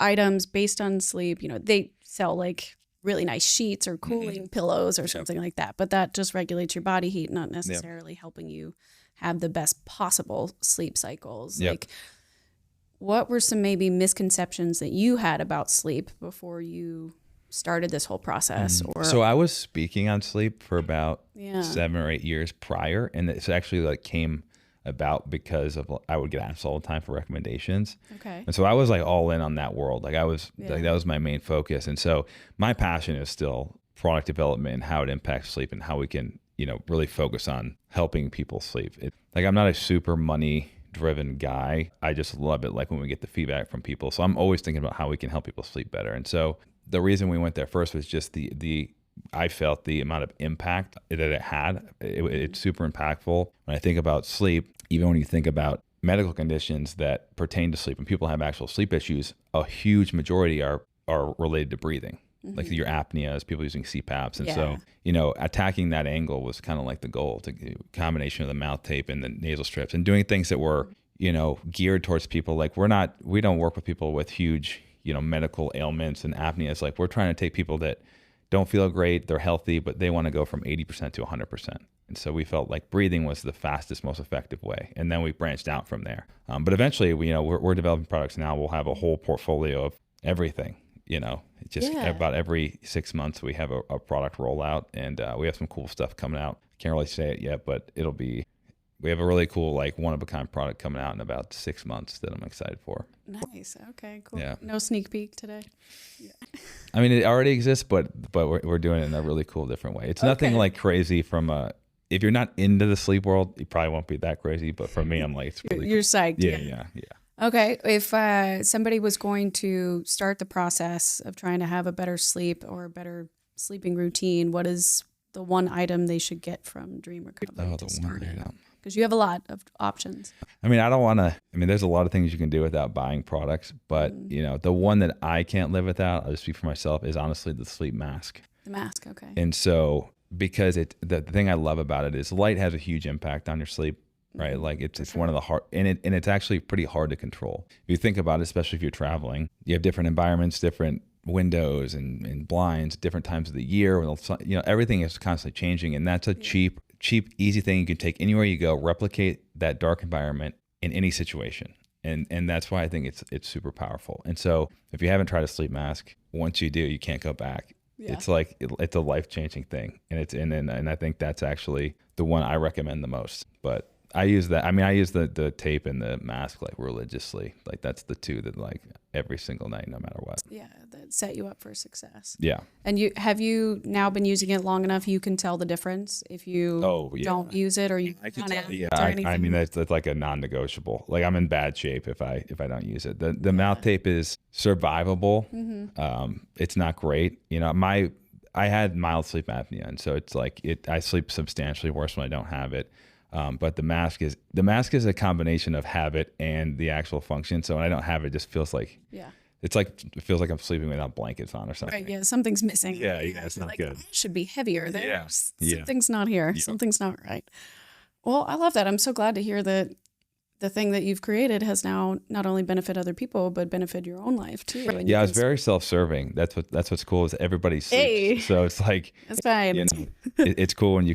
items based on sleep. You know, they sell like really nice sheets or cooling pillows or something like that. But that just regulates your body heat, not necessarily helping you have the best possible sleep cycles. Like, what were some maybe misconceptions that you had about sleep before you started this whole process? So I was speaking on sleep for about 7 or 8 years prior, and it's actually like came about because of I would get asked all the time for recommendations. Okay. And so I was like all in on that world. Like I was like that was my main focus. And so my passion is still product development and how it impacts sleep and how we can, you know, really focus on helping people sleep. Like I'm not a super money driven guy. I just love it like when we get the feedback from people. So I'm always thinking about how we can help people sleep better. And so the reason we went there first was just I felt the amount of impact that it had. It's super impactful. When I think about sleep, even when you think about medical conditions that pertain to sleep, and people have actual sleep issues, a huge majority are related to breathing, like your apneas, people using CPAPs. And so, you know, attacking that angle was kind of like the goal, to combination of the mouth tape and the nasal strips and doing things that were, you know, geared towards people. Like we don't work with people with huge, you know, medical ailments and apneas. Like we're trying to take people that don't feel great, they're healthy, but they want to go from 80% to 100%. And so we felt like breathing was the fastest, most effective way. And then we branched out from there. But eventually, we're developing products now. We'll have a whole portfolio of everything. You know, just about every 6 months we have a product rollout, and we have some cool stuff coming out. Can't really say it yet, but it'll be we have a really cool, like, one of a kind product coming out in about 6 months that I'm excited for. Nice. Okay, cool. Yeah. No sneak peek today. I mean, it already exists, but we're doing it in a really cool, different way. It's nothing Okay. like crazy if you're not into the sleep world, you probably won't be that crazy. But for me, I'm like, it's really You're cool. psyched. Yeah. Okay. If somebody was going to start the process of trying to have a better sleep or a better sleeping routine, what is the one item they should get from Dream Recovery to start it? Because you have a lot of options. I mean, there's a lot of things you can do without buying products, but the one that I can't live without, I'll just speak for myself, is honestly the sleep mask. The mask, okay. And so, because the thing I love about it is light has a huge impact on your sleep, right? Like it's one of the hard, and it's actually pretty hard to control. If you think about it, especially if you're traveling, you have different environments, different windows and blinds, different times of the year. Everything is constantly changing, and that's a cheap, easy thing you can take anywhere you go, replicate that dark environment in any situation. And that's why I think it's super powerful. And so if you haven't tried a sleep mask, once you do, you can't go back. Yeah. It's like, it's a life-changing thing. And I think that's actually the one I recommend the most. But I use that. I mean, I use the tape and the mask like religiously. Like that's the two that like every single night, no matter what. Yeah, that set you up for success. Yeah. And have you now been using it long enough you can tell the difference if you don't use it or you I can tell. Yeah, I mean that's like a non-negotiable. Like I'm in bad shape if I don't use it. The mouth tape is survivable. Mm-hmm. It's not great. I had mild sleep apnea, and so it's like I sleep substantially worse when I don't have it. But the mask is a combination of habit and the actual function. So when I don't have it, it just feels like it feels like I'm sleeping without blankets on or something. Right, yeah, something's missing. Yeah, it's not good. It should be heavier. Yeah. Something's not here. Yeah. Something's not right. Well, I love that. I'm so glad to hear that the thing that you've created has now not only benefit other people, but benefit your own life too. And yeah, it's very self-serving. That's what's cool is everybody sleeps. Hey. So it's like, that's fine. It's cool when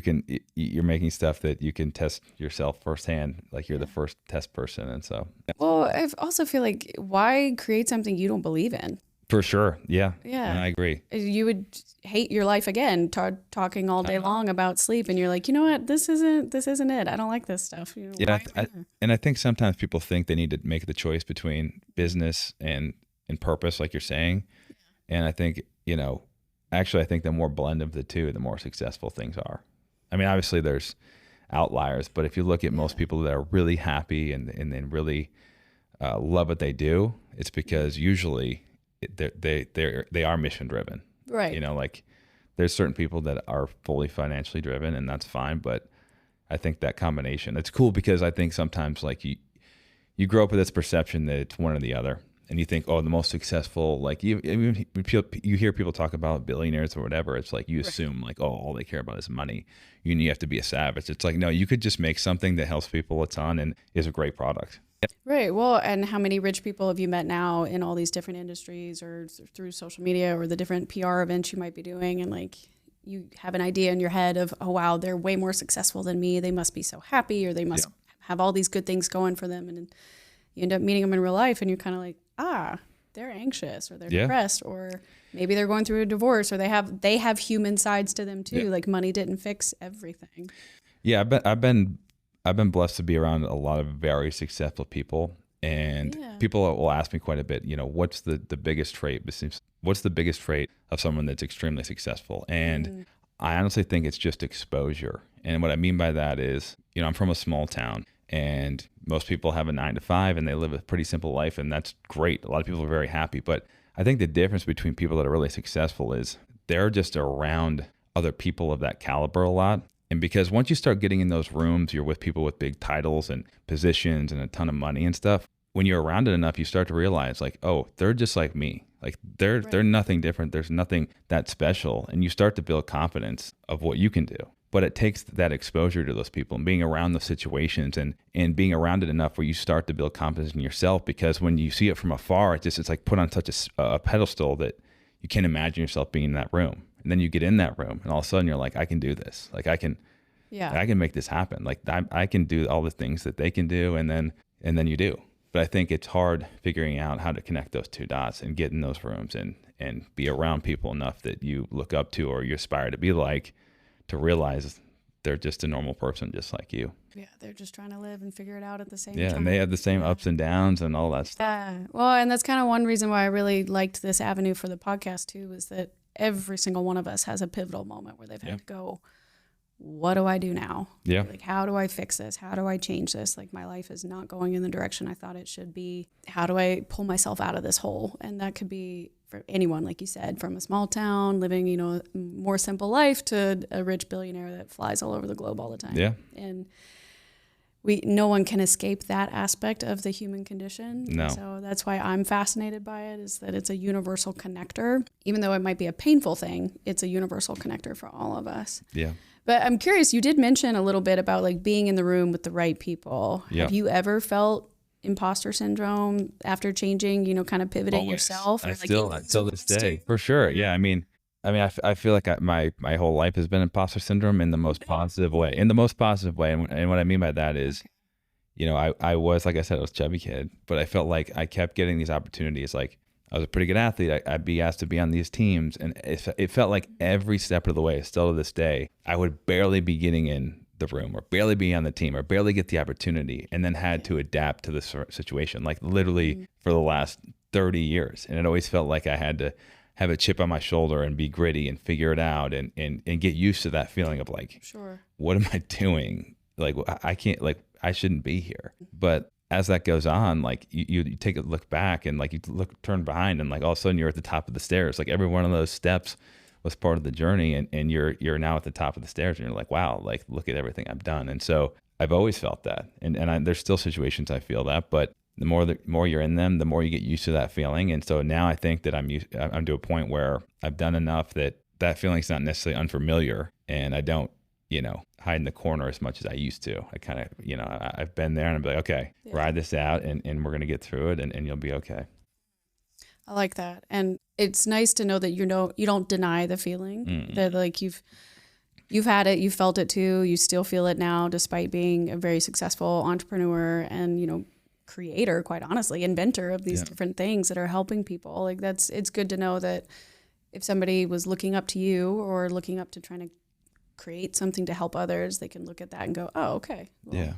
you're making stuff that you can test yourself firsthand. Like you're the first test person. And so. Well, I also feel like why create something you don't believe in? For sure. Yeah. Yeah. And I agree. You would hate your life again, talking all day long about sleep. And you're like, you know what? This isn't it. I don't like this stuff. I think sometimes people think they need to make the choice between business and purpose, like you're saying. And I think, actually, I think the more blend of the two, the more successful things are. I mean, obviously there's outliers, but if you look at most people that are really happy and then really love what they do, it's because usually they are mission driven, right? Like there's certain people that are fully financially driven, and that's fine. But I think that combination, it's cool because I think sometimes like you grow up with this perception that it's one or the other, and you think, oh, the most successful, like you hear people talk about billionaires or whatever. It's like you assume like, oh, all they care about is money. You have to be a savage. It's like, no, you could just make something that helps people a ton and is a great product. Right. Well, and how many rich people have you met now in all these different industries or through social media or the different PR events you might be doing? And like, you have an idea in your head of, oh, wow, they're way more successful than me. They must be so happy, or they must have all these good things going for them. And you end up meeting them in real life and you're kind of like, they're anxious or they're depressed, or maybe they're going through a divorce, or they have human sides to them too. Yeah. Like money didn't fix everything. Yeah. I've been blessed to be around a lot of very successful people, and people will ask me quite a bit, what's the biggest trait? What's the biggest trait of someone that's extremely successful? And I honestly think it's just exposure. And what I mean by that is, I'm from a small town, and most people have a 9-to-5 and they live a pretty simple life, and that's great. A lot of people are very happy, but I think the difference between people that are really successful is they're just around other people of that caliber a lot. And because once you start getting in those rooms, you're with people with big titles and positions and a ton of money and stuff. When you're around it enough, you start to realize like, oh, they're just like me. Like they're nothing different. There's nothing that special. And you start to build confidence of what you can do. But it takes that exposure to those people and being around those situations and being around it enough where you start to build confidence in yourself. Because when you see it from afar, it's like put on such a pedestal that you can't imagine yourself being in that room. And then you get in that room and all of a sudden you're like, I can do this. Like I can make this happen. Like I can do all the things that they can do. And then you do. But I think it's hard figuring out how to connect those two dots and get in those rooms and be around people enough that you look up to or you aspire to be like, to realize Yeah. they're just a normal person just like you. Yeah, they're just trying to live and figure it out at the same Yeah, time. and they have the same ups and downs and all that stuff. Yeah. Well, and that's kind of one reason why I really liked this avenue for the podcast too, is that every single one of us has a pivotal moment where they've had to go, what do I do now? Yeah. Like, how do I fix this? How do I change this? Like, my life is not going in the direction I thought it should be. How do I pull myself out of this hole? And that could be for anyone, like you said, from a small town, living, you know, a more simple life, to a rich billionaire that flies all over the globe all the time. Yeah. And no one can escape that aspect of the human condition. No. And so that's why I'm fascinated by it, is that it's a universal connector. Even though it might be a painful thing, it's a universal connector for all of us. Yeah. But I'm curious, you did mention a little bit about like being in the room with the right people. Yeah. Have you ever felt imposter syndrome after changing, you know, kind of pivoting Always. yourself? I still this day, for sure. Yeah. I mean, I feel like my whole life has been imposter syndrome in the most positive way. And what I mean by that is, you know, I was, like I said, I was a chubby kid, but I felt like I kept getting these opportunities. Like, I was a pretty good athlete. I'd be asked to be on these teams. And it felt like every step of the way, still to this day, I would barely be getting in the room, or barely be on the team, or barely get the opportunity, and then had to adapt to the situation, like literally for the last 30 years. And it always felt like I had to have a chip on my shoulder and be gritty and figure it out and get used to that feeling of like, Sure, what am I doing? Like, I can't, like, I shouldn't be here. But as that goes on, like you take a look back, and like you turn behind, and like all of a sudden you're at the top of the stairs. Like, every one of those steps was part of the journey, and you're now at the top of the stairs, and you're like, wow, like, look at everything I've done. And so I've always felt that, and there's still situations I feel that, but the more you're in them, the more you get used to that feeling. And so now I think that I'm to a point where I've done enough that feeling's not necessarily unfamiliar, and I don't, you know, hide in the corner as much as I used to. I kind of, you know, I've been there, and I'm like, okay, ride this out, and we're going to get through it, and you'll be okay. I like that. And it's nice to know that you don't deny the feeling, that like you've had it, you felt it too, you still feel it now, despite being a very successful entrepreneur and, you know, creator, quite honestly, inventor of these different things that are helping people. Like, it's good to know that if somebody was looking up to you, or looking up to trying to create something to help others, they can look at that and go, oh, okay. Well,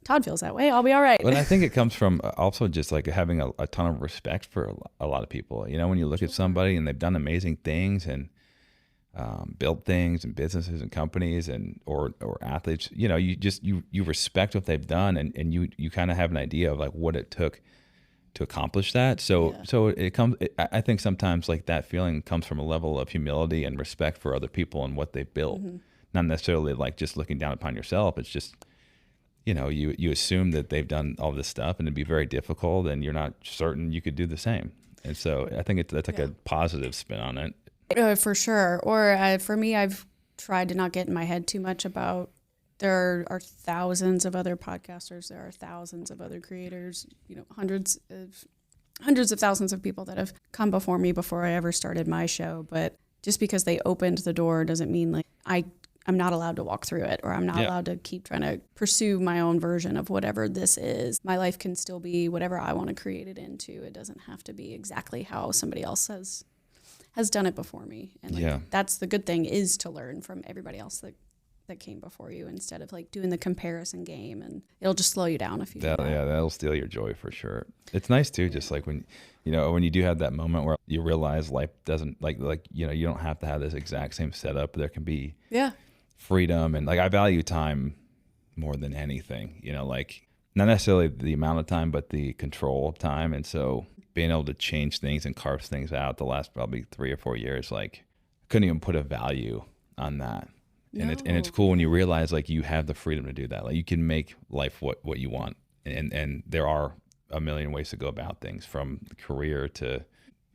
Todd feels that way. I'll be all right. But I think it comes from also just like having a ton of respect for a lot of people. You know, when you look at somebody and they've done amazing things and built things and businesses and companies or athletes, you know, you respect what they've done, and you kind of have an idea of like what it took to accomplish that. So I think sometimes like that feeling comes from a level of humility and respect for other people and what they've built, not necessarily like just looking down upon yourself. It's just, you know, you assume that they've done all this stuff, and it'd be very difficult, and you're not certain you could do the same. And so I think that's like a positive spin on it. For sure. Or for me, I've tried to not get in my head too much about, there are thousands of other podcasters. There are thousands of other creators, you know, hundreds of thousands of people that have come before me before I ever started my show. But just because they opened the door doesn't mean like I'm not allowed to walk through it, or I'm not allowed to keep trying to pursue my own version of whatever this is. My life can still be whatever I want to create it into. It doesn't have to be exactly how somebody else has done it before me. And that's the good thing, is to learn from everybody else that came before you, instead of like doing the comparison game, and it'll just slow you down if you do that. Yeah, that'll steal your joy for sure. It's nice too, just like when you do have that moment where you realize life doesn't like, you know, you don't have to have this exact same setup. There can be freedom, and like I value time more than anything, you know, like not necessarily the amount of time, but the control of time. And so being able to change things and carve things out the last probably 3 or 4 years, like I couldn't even put a value on that. And it's cool when you realize like you have the freedom to do that. Like you can make life what you want. And there are a million ways to go about things, from career to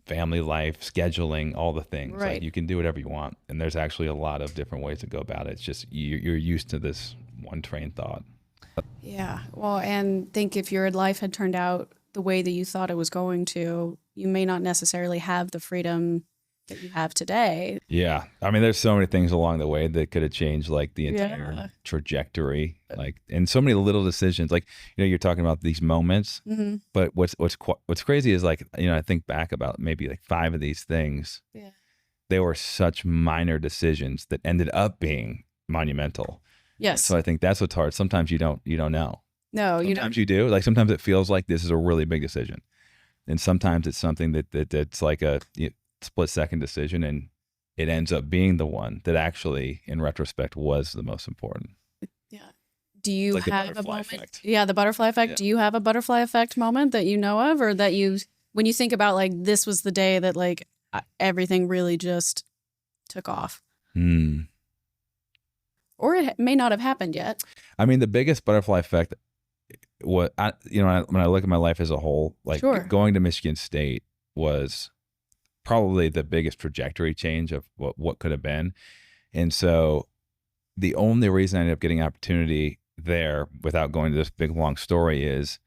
family life, scheduling, all the things. Right. Like you can do whatever you want. And there's actually a lot of different ways to go about it. It's just you're used to this one train thought. Yeah. Well, and think if your life had turned out the way that you thought it was going to, you may not necessarily have the freedom that you have today. Yeah. I mean, there's so many things along the way that could have changed like the entire trajectory, like, and so many little decisions, like, you know, you're talking about these moments, but what's crazy is like, you know, I think back about maybe like 5 of these things. They were such minor decisions that ended up being monumental. Yes. So I think that's what's hard. Sometimes you don't know. No, you don't. Sometimes you do. Like sometimes it feels like this is a really big decision, and sometimes it's something that's like a split second decision, and it ends up being the one that actually, in retrospect, was the most important. Yeah. Do you like have a moment? Effect. Yeah, the butterfly effect. Yeah. Do you have a butterfly effect moment that you know of, or that when you think about like this was the day that like everything really just took off? Or it may not have happened yet. I mean, the biggest butterfly effect, when I look at my life as a whole, like going to Michigan State was probably the biggest trajectory change of what could have been. And so the only reason I ended up getting an opportunity there without going to this big long story is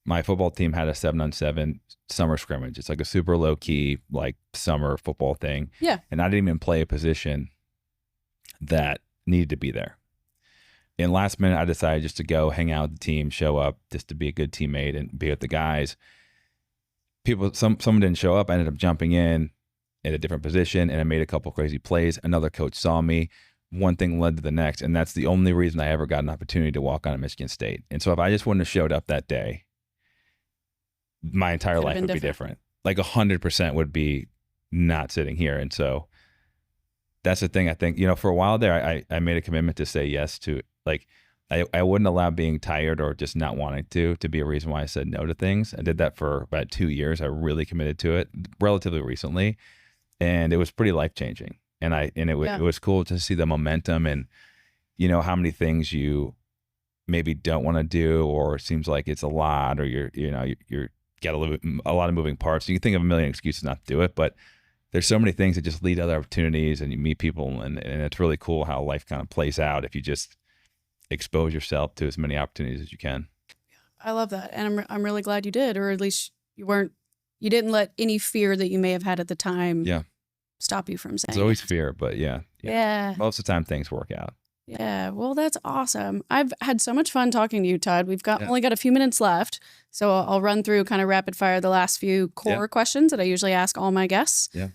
my football team had a 7-on-7 summer scrimmage. It's like a super low key, like summer football thing. Yeah. And I didn't even play a position that needed to be there. And last minute, I decided just to go hang out with the team, show up just to be a good teammate and be with the guys. Someone didn't show up. I ended up jumping in at a different position, and I made a couple crazy plays. Another coach saw me. One thing led to the next, and that's the only reason I ever got an opportunity to walk on at Michigan State. And so if I just wouldn't have showed up that day, my entire life would be different. Like 100% would be not sitting here. And so that's the thing. I think, for a while there, I made a commitment to say yes to, like, I wouldn't allow being tired or just not wanting to be a reason why I said no to things. I did that for about 2 years. I really committed to it relatively recently, and it was pretty life-changing. And it was cool to see the momentum and, how many things you maybe don't want to do, or it seems like it's a lot, or you're got a lot of moving parts. You can think of a million excuses not to do it, but there's so many things that just lead to other opportunities, and you meet people, and it's really cool how life kind of plays out if you just expose yourself to as many opportunities as you can. I love that. And I'm really glad you did, or at least you didn't let any fear that you may have had at the time stop you from saying There's always fear, but yeah. Most of the time things work out. Yeah. Well, that's awesome. I've had so much fun talking to you, Todd. We've only got a few minutes left. So I'll run through kind of rapid fire the last few core questions that I usually ask all my guests. Yeah.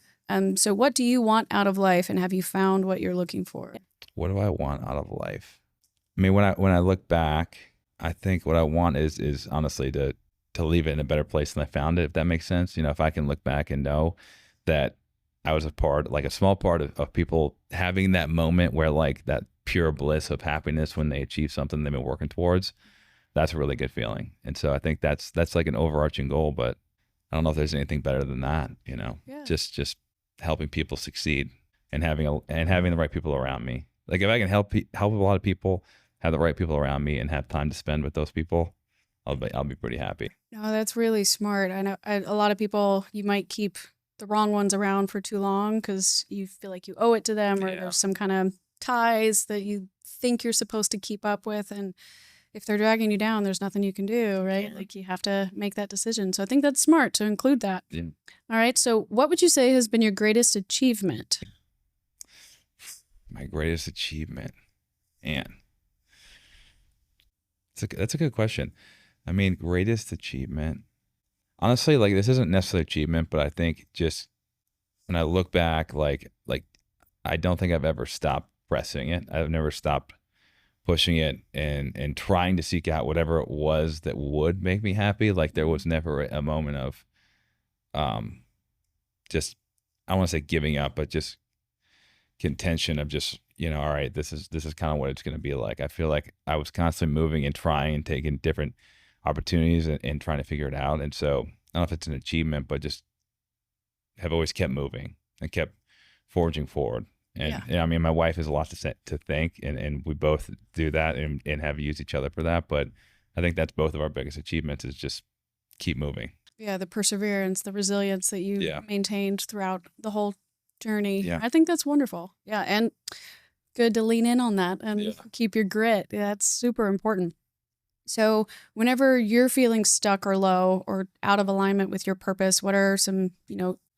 So what do you want out of life, and have you found what you're looking for? What do I want out of life? I mean, when I look back, I think what I want is honestly to leave it in a better place than I found it, if that makes sense. If I can look back and know that I was a small part of people having that moment where, like, that pure bliss of happiness when they achieve something they've been working towards, that's a really good feeling. And so I think that's like an overarching goal, but I don't know if there's anything better than that, just helping people succeed and having the right people around me. Like, if I can help a lot of people, have the right people around me, and have time to spend with those people, I'll be pretty happy. No, that's really smart. I know a lot of people, you might keep the wrong ones around for too long because you feel like you owe it to them, or there's some kind of ties that you think you're supposed to keep up with. And if they're dragging you down, there's nothing you can do, right? Yeah. Like, you have to make that decision. So I think that's smart to include that. Yeah. All right. So what would you say has been your greatest achievement? My greatest achievement, man. That's a good question. I mean, greatest achievement. Honestly, like, this isn't necessarily achievement, but I think just when I look back, like I don't think I've ever stopped pressing it. I've never stopped pushing it and trying to seek out whatever it was that would make me happy. Like, there was never a moment of just, I want to say giving up, but just contention of just, all right, this is kind of what it's going to be like. I feel like I was constantly moving and trying and taking different opportunities and trying to figure it out. And so I don't know if it's an achievement, but just have always kept moving and kept forging forward. And I mean, my wife has a lot to thank, and we both do that and have used each other for that. But I think that's both of our biggest achievements, is just keep moving. Yeah, the perseverance, the resilience that you maintained throughout the whole journey. Yeah. I think that's wonderful. Yeah, and good to lean in on that and keep your grit. Yeah, that's super important. So whenever you're feeling stuck or low or out of alignment with your purpose, what are some,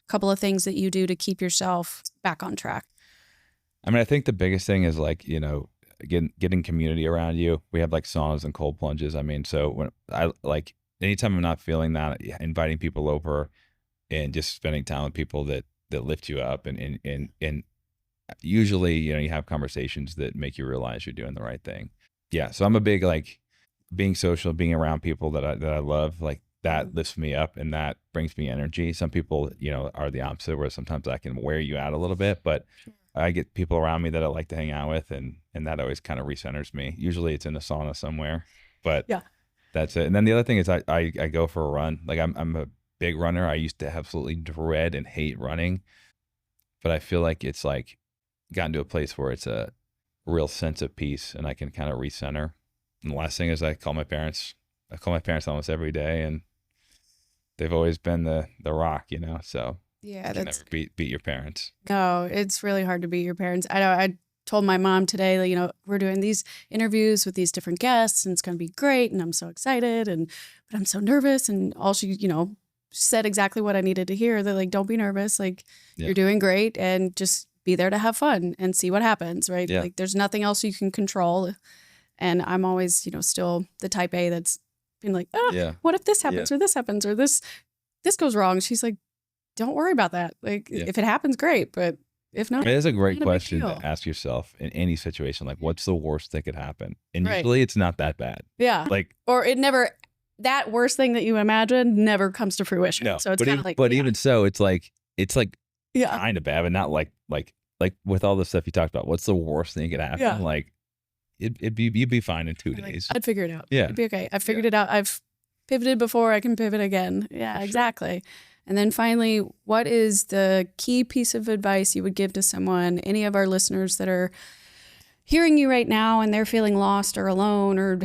couple of things that you do to keep yourself back on track? I mean, I think the biggest thing is, like, getting community around you. We have like saunas and cold plunges. I mean, so when anytime I'm not feeling that, inviting people over and just spending time with people that lift you up. And usually, you have conversations that make you realize you're doing the right thing. Yeah. So I'm a big, like, being social, being around people that I love, like that lifts me up and that brings me energy. Some people, are the opposite, where sometimes I can wear you out a little bit, but I get people around me that I like to hang out with, and that always kind of recenters me. Usually it's in a sauna somewhere, but yeah, that's it. And then the other thing is I go for a run. Like I'm a big runner. I used to absolutely dread and hate running, but I feel like it's like gotten to a place where it's a real sense of peace and I can kind of recenter. And the last thing is I call my parents almost every day, and they've always been the rock, so yeah, you can never beat your parents. No, it's really hard to beat your parents. I know I told my mom today, we're doing these interviews with these different guests and it's going to be great. And I'm so excited, but I'm so nervous. And all she, said exactly what I needed to hear. They're like, don't be nervous. Like, you're doing great, and just be there to have fun and see what happens. Right. Yeah. Like, there's nothing else you can control. And I'm always, still the type A that's been like, what if this happens or this happens or this goes wrong? She's like, don't worry about that. Like, if it happens, great. But if not, it is a great question to ask yourself in any situation. Like, what's the worst that could happen? And usually it's not that bad. Yeah. Like, or it never, that worst thing that you imagine never comes to fruition. No, so it's kind of like, but even so, it's like kind of bad, but not like with all the stuff you talked about, what's the worst thing that could happen? Yeah. Like, you'd be fine in 2 days. I'd figure it out. Yeah. It'd be okay. I figured it out. I've pivoted before. I can pivot again. Yeah, exactly. And then finally, what is the key piece of advice you would give to someone, any of our listeners that are hearing you right now and they're feeling lost or alone or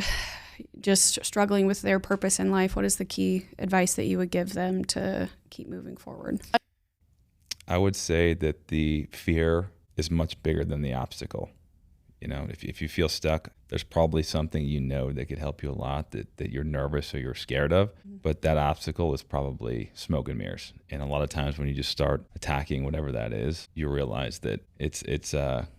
just struggling with their purpose in life? What is the key advice that you would give them to keep moving forward? I would say that the fear is much bigger than the obstacle. If you feel stuck, there's probably something that could help you a lot that you're nervous or you're scared of, but that obstacle is probably smoke and mirrors. And a lot of times when you just start attacking whatever that is, you realize that it's a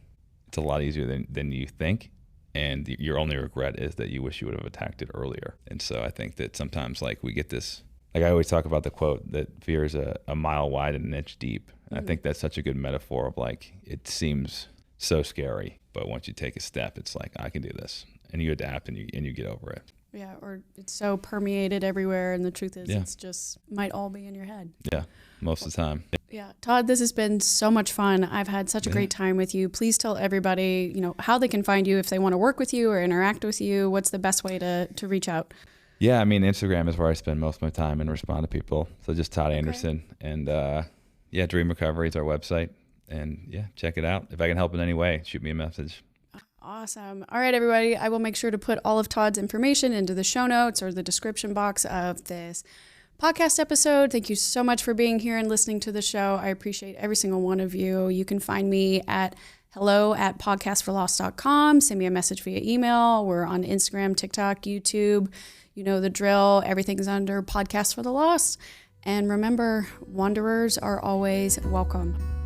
lot easier than you think, and your only regret is that you wish you would have attacked it earlier. And so I think that sometimes, like, we get this, like I always talk about the quote that fear is a mile wide and an inch deep. And I think that's such a good metaphor of, like, it seems so scary, but once you take a step, it's like, I can do this, and you adapt and you get over it. Yeah, or it's so permeated everywhere, and the truth is it's just might all be in your head. Yeah, most of the time. Yeah, Todd, this has been so much fun. I've had such a great time with you. Please tell everybody, how they can find you if they want to work with you or interact with you. What's the best way to reach out? Yeah, I mean, Instagram is where I spend most of my time and respond to people. So just Todd Anderson, and Dream Recovery is our website. And check it out. If I can help in any way, shoot me a message. Awesome. All right, everybody. I will make sure to put all of Todd's information into the show notes or the description box of this podcast episode. Thank you so much for being here and listening to the show. I appreciate every single one of you. You can find me at hello@podcastforlost.com. Send me a message via email. We're on Instagram, TikTok, YouTube. You know the drill. Everything's under Podcast for the Lost. And remember, wanderers are always welcome.